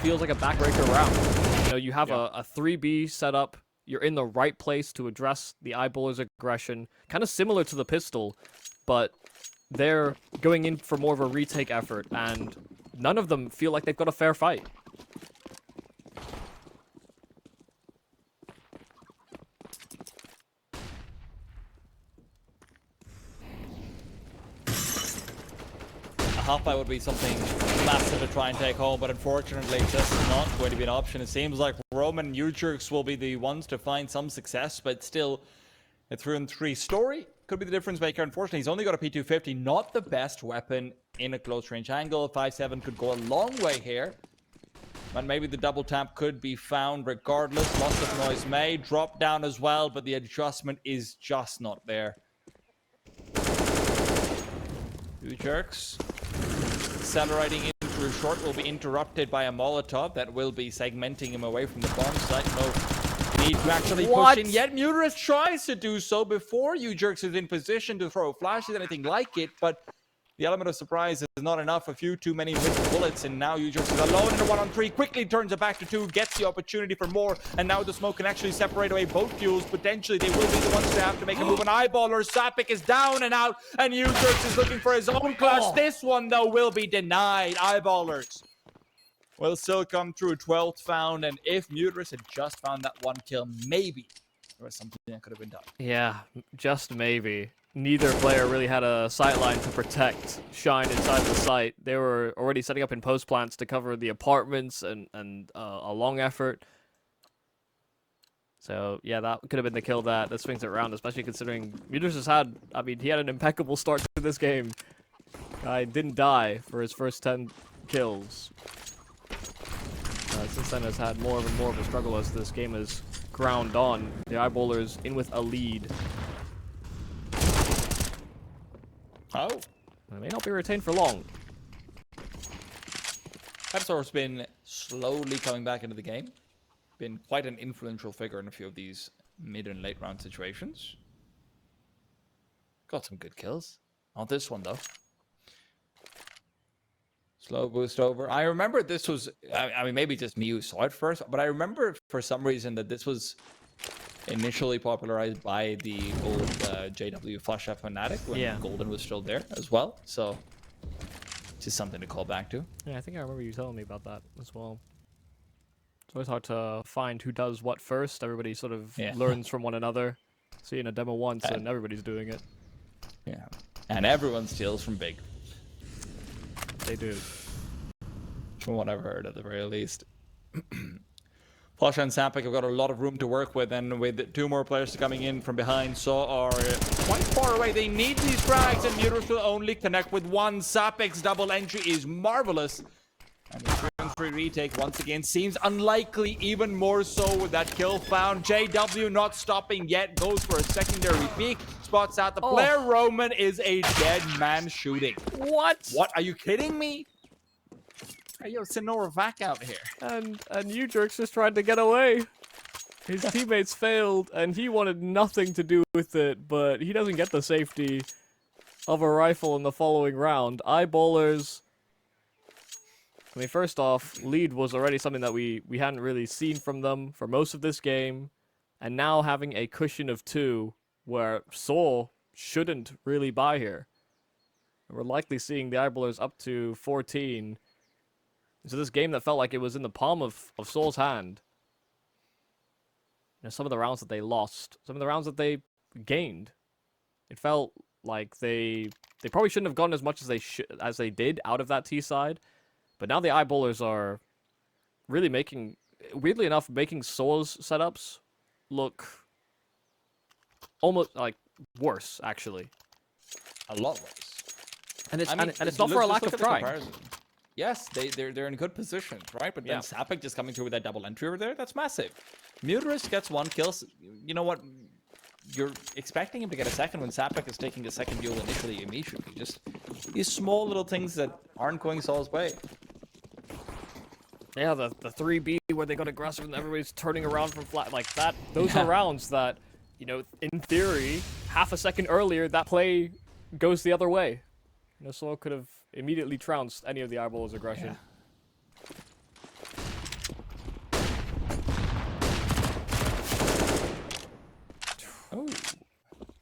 Speaker 2: feels like a backbreaker round. You have a 3B set up. You're in the right place to address the eyeballers' aggression. Kind of similar to the pistol, but they're going in for more of a retake effort, and none of them feel like they've got a fair fight.
Speaker 1: Half-fight would be something massive to try and take home, but unfortunately just not going to be an option. It seems like Roman and EWjerkz will be the ones to find some success, but still a 3-on-3 story could be the difference maker. Unfortunately, he's only got a P250, not the best weapon in a close range angle. 5-7 could go a long way here, but maybe the double tap could be found regardless. Lots of noise may drop down as well, but the adjustment is just not there. EWjerkz accelerating in through short will be interrupted by a Molotov that will be segmenting him away from the bomb site. No need to actually push in yet. Muterus tries to do so before Ewjerkz is in position to throw flashes, anything like it, but the element of surprise is not enough. A few too many missed bullets, and now Ewjerkz is alone in a 1-on-3. Quickly turns it back to 2, gets the opportunity for more, and now the smoke can actually separate away both fuels. Potentially, they will be the ones to have to make a move. An eyeballer, Sapik is down and out, and Ewjerkz is looking for his own clutch. This one, though, will be denied. Eyeballers will still come through. 12th found, and if Muterus had just found that 1 kill, maybe there was something that could have been done.
Speaker 2: Yeah, just maybe. Neither player really had a sightline to protect Shine inside the site. They were already setting up in post plants to cover the apartments and a long effort. So yeah, that could have been the kill that swings it around, especially considering Muterus has had, I mean, he had an impeccable start to this game. Guy didn't die for his first 10 kills. Since then has had more and more of a struggle as this game has ground on. The eyeballers in with a lead.
Speaker 1: Oh.
Speaker 2: It may not be retained for long.
Speaker 1: Peppzor's been slowly coming back into the game. Been quite an influential figure in a few of these mid and late round situations. Got some good kills. Not this one, though. Slow boost over. I remember this was, I mean, maybe just me who saw it first, but I remember for some reason that this was initially popularized by the old JW Flash F Fnatic when Golden was still there as well. So, just something to call back to.
Speaker 2: Yeah, I think I remember you telling me about that as well. It's always hard to find who does what first. Everybody sort of learns from one another. Seeing a demo once and everybody's doing it.
Speaker 1: Yeah, and everyone steals from Big.
Speaker 2: They do.
Speaker 1: From what I've heard, at the very least. Flash and Sapik have got a lot of room to work with, and with 2 more players coming in from behind, so are quite far away. They need these frags, and Muterus will only connect with 1. Sapik's double entry is marvelous. And the 3-on-3 retake once again seems unlikely, even more so with that kill found. JW not stopping yet, goes for a secondary peek, spots out the player. Roman is a dead man shooting.
Speaker 2: What?
Speaker 1: What? Are you kidding me? Hey, yo, Sonora Vac out here.
Speaker 2: And Ewjerkz just tried to get away. His teammates failed, and he wanted nothing to do with it, but he doesn't get the safety of a rifle in the following round. Eyeballers, I mean, first off, lead was already something that we hadn't really seen from them for most of this game, and now having a cushion of 2, where SAW shouldn't really buy here. We're likely seeing the Eyeballers up to 14. So this game that felt like it was in the palm of SOUL's hand. You know, some of the rounds that they lost, some of the rounds that they gained, it felt like they probably shouldn't have gotten as much as they did out of that T side. But now the Eyeballers are really making, weirdly enough, making SOUL's setups look almost like worse, actually.
Speaker 1: A lot worse.
Speaker 2: And it's it's not for a lack of trying.
Speaker 1: Yes, they're in good positions, right? But then Sapik just coming through with that double entry over there, that's massive. Muterus gets 1 kill. You know what? You're expecting him to get a second when Sapik is taking the second duel initially, immediately. Just these small little things that aren't going SOUL's way.
Speaker 2: Yeah, the 3B where they got aggressive and everybody's turning around from flat like that. Those are rounds that, you know, in theory, half a second earlier, that play goes the other way. You know, SOUL could have immediately trounced any of the Eyeballers' aggression.
Speaker 1: Oh,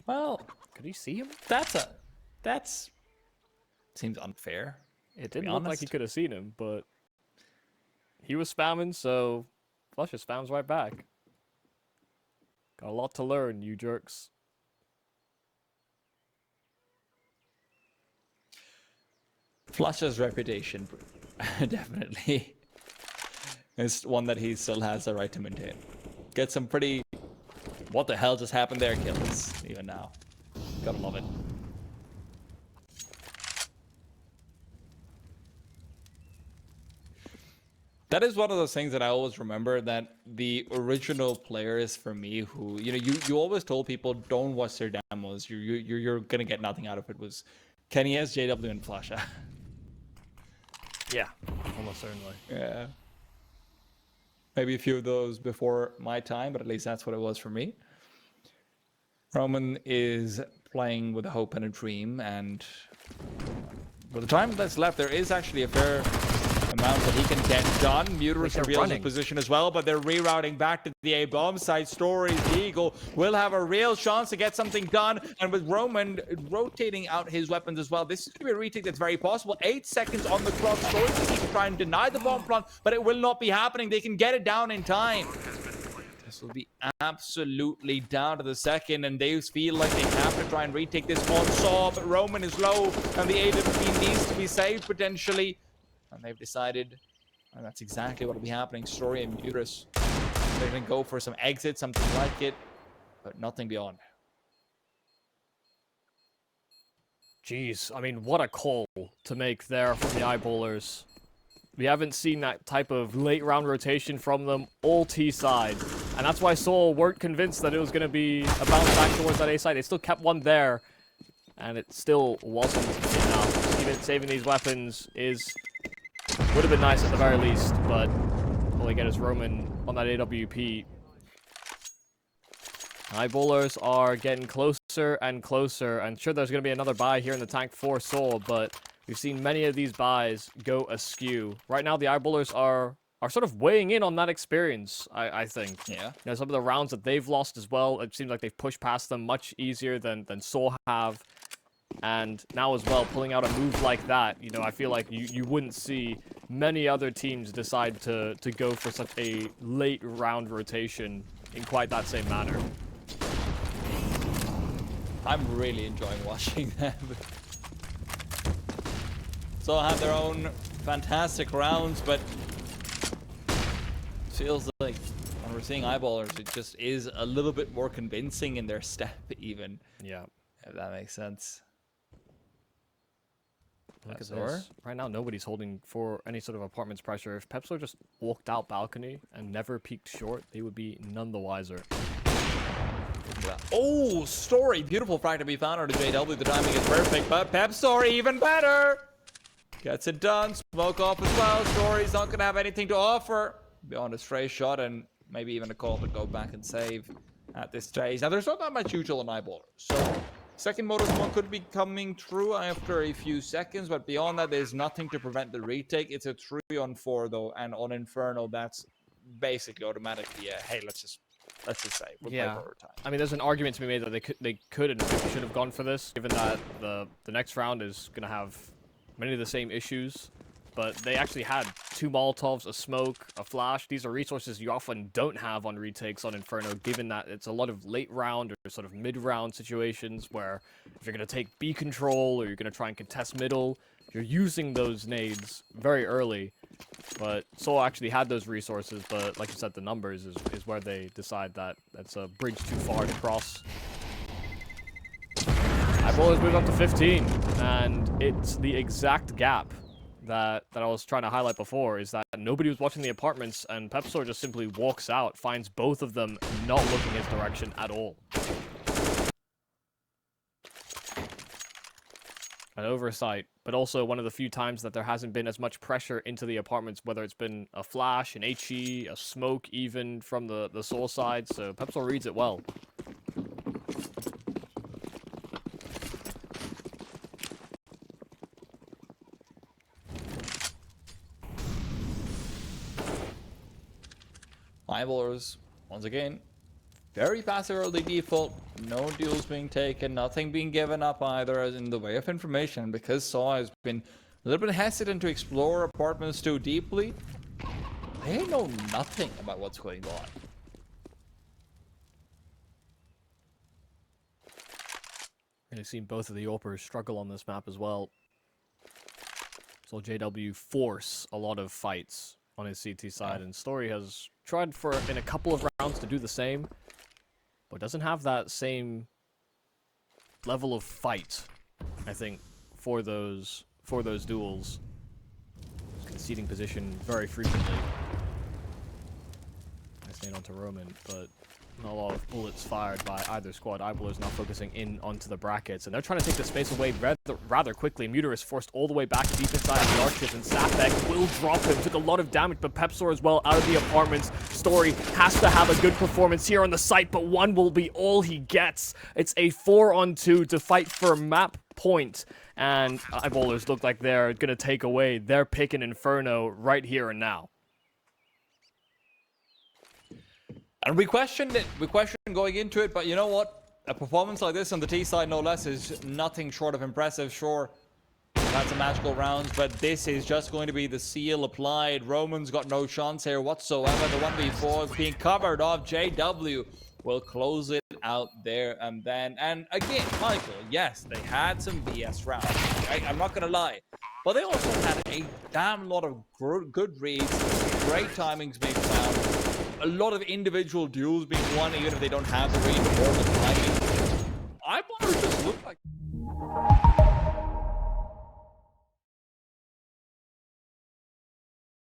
Speaker 1: well,
Speaker 2: could he see him?
Speaker 1: That's seems unfair.
Speaker 2: It didn't look like he could have seen him, but he was spamming, so Flush just spams right back. Got a lot to learn, Ewjerkz.
Speaker 1: Flush's reputation, definitely, is one that he still has the right to maintain. Get some pretty, what the hell just happened there kills, even now. Gotta love it. That is one of those things that I always remember, that the original players for me who, you know, you always told people don't watch their demos, you're gonna get nothing out of it, was Kenny S, JW, and Flasha.
Speaker 2: Yeah, almost certainly.
Speaker 1: Yeah. Maybe a few of those before my time, but at least that's what it was for me. Roman is playing with a hope and a dream, and with the time that's left, there is actually a fair amount that he can get done. Muterus reveals his position as well, but they're rerouting back to the A bomb site. Stories, the Eagle will have a real chance to get something done, and with Roman rotating out his weapons as well, this is going to be a retake that's very possible. 8 seconds on the clock. Stories need to try and deny the bomb plant, but it will not be happening. They can get it down in time. This will be absolutely down to the second, and they feel like they have to try and retake this on SAW, but Roman is low, and the AWP needs to be saved potentially. And they've decided, and that's exactly what will be happening. Story and Muterus, they're going to go for some exit, something like it, but nothing beyond.
Speaker 2: Jeez, I mean, what a call to make there from the Eyeballers. We haven't seen that type of late round rotation from them all T side. And that's why SAW weren't convinced that it was going to be a bounce back towards that A side. They still kept one there, and it still wasn't enough. Even saving these weapons would have been nice at the very least, but all they get is Roman on that AWP. Eyeballers are getting closer and closer. I'm sure there's going to be another buy here in the tank for SAW, but we've seen many of these buys go askew. Right now, the Eyeballers are sort of weighing in on that experience, I think.
Speaker 1: Yeah.
Speaker 2: You know, some of the rounds that they've lost as well, it seems like they've pushed past them much easier than SAW have. And now as well, pulling out a move like that, you know, I feel like you wouldn't see many other teams decide to go for such a late round rotation in quite that same manner.
Speaker 1: I'm really enjoying watching them. So have their own fantastic rounds, but feels like when we're seeing Eyeballers, it just is a little bit more convincing in their step even.
Speaker 2: Yeah.
Speaker 1: If that makes sense.
Speaker 2: Look at this. Right now, nobody's holding for any sort of apartments pressure. If Peppzor just walked out balcony and never peeked short, they would be none the wiser.
Speaker 1: Oh, Story. Beautiful frag to be found out of JW. The timing is perfect, but Peppzor even better. Gets it done. Smoke off as well. Story's not going to have anything to offer beyond a stray shot and maybe even a call to go back and save at this stage. Now, there's not that much usual on Eyeballers, so second motor smoke could be coming through after a few seconds, but beyond that, there's nothing to prevent the retake. It's a 3-on-4 though, and on Inferno, that's basically automatically hey, let's just say we'll play for overtime.
Speaker 2: I mean, there's an argument to be made that they could and maybe should have gone for this, given that the next round is going to have many of the same issues. But they actually had 2 Molotovs, a smoke, a flash. These are resources you often don't have on retakes on Inferno, given that it's a lot of late round or sort of mid-round situations where if you're going to take B control or you're going to try and contest middle, you're using those nades very early. But SAW actually had those resources, but like you said, the numbers is where they decide that that's a bridge too far to cross. Eyeballers move up to 15, and it's the exact gap that I was trying to highlight before, is that nobody was watching the apartments, and Peppzor just simply walks out, finds both of them not looking his direction at all. An oversight, but also one of the few times that there hasn't been as much pressure into the apartments, whether it's been a flash, an HE, a smoke even from the SAW side, so Peppzor reads it well.
Speaker 1: Eyeballers, once again, very passive early default. No deals being taken, nothing being given up either as in the way of information, because SAW has been a little bit hesitant to explore apartments too deeply. They know nothing about what's going on.
Speaker 2: Really seen both of the AWPers struggle on this map as well. So JW force a lot of fights on his CT side, and Story has tried in a couple of rounds to do the same, but doesn't have that same level of fight, I think, for those duels. Conceding position very frequently. Nice nade onto Roman, but Not a lot of bullets fired by either squad. Eyeballers now focusing in onto the brackets, and they're trying to take the space away rather quickly. Muter is forced all the way back deep inside of the arches, and Sapek will drop him. Took a lot of damage, but Peppzor as well out of the apartments. Story has to have a good performance here on the site, but one will be all he gets. It's a 4-on-2 to fight for map point, and Eyeballers look like they're going to take away their pick in Inferno right here and now.
Speaker 1: And we questioned it. We questioned going into it, but you know what? A performance like this on the T side, no less, is nothing short of impressive. Sure, we've had some magical rounds, but this is just going to be the seal applied. Roman's got no chance here whatsoever. The 1v4 is being covered off. JW will close it out there. And again, Michael, yes, they had some BS rounds. Right? I'm not going to lie. But they also had a damn lot of good reads, great timings being found. A lot of individual duels being won, even if they don't have the read or the timing. Eyeballers just look like...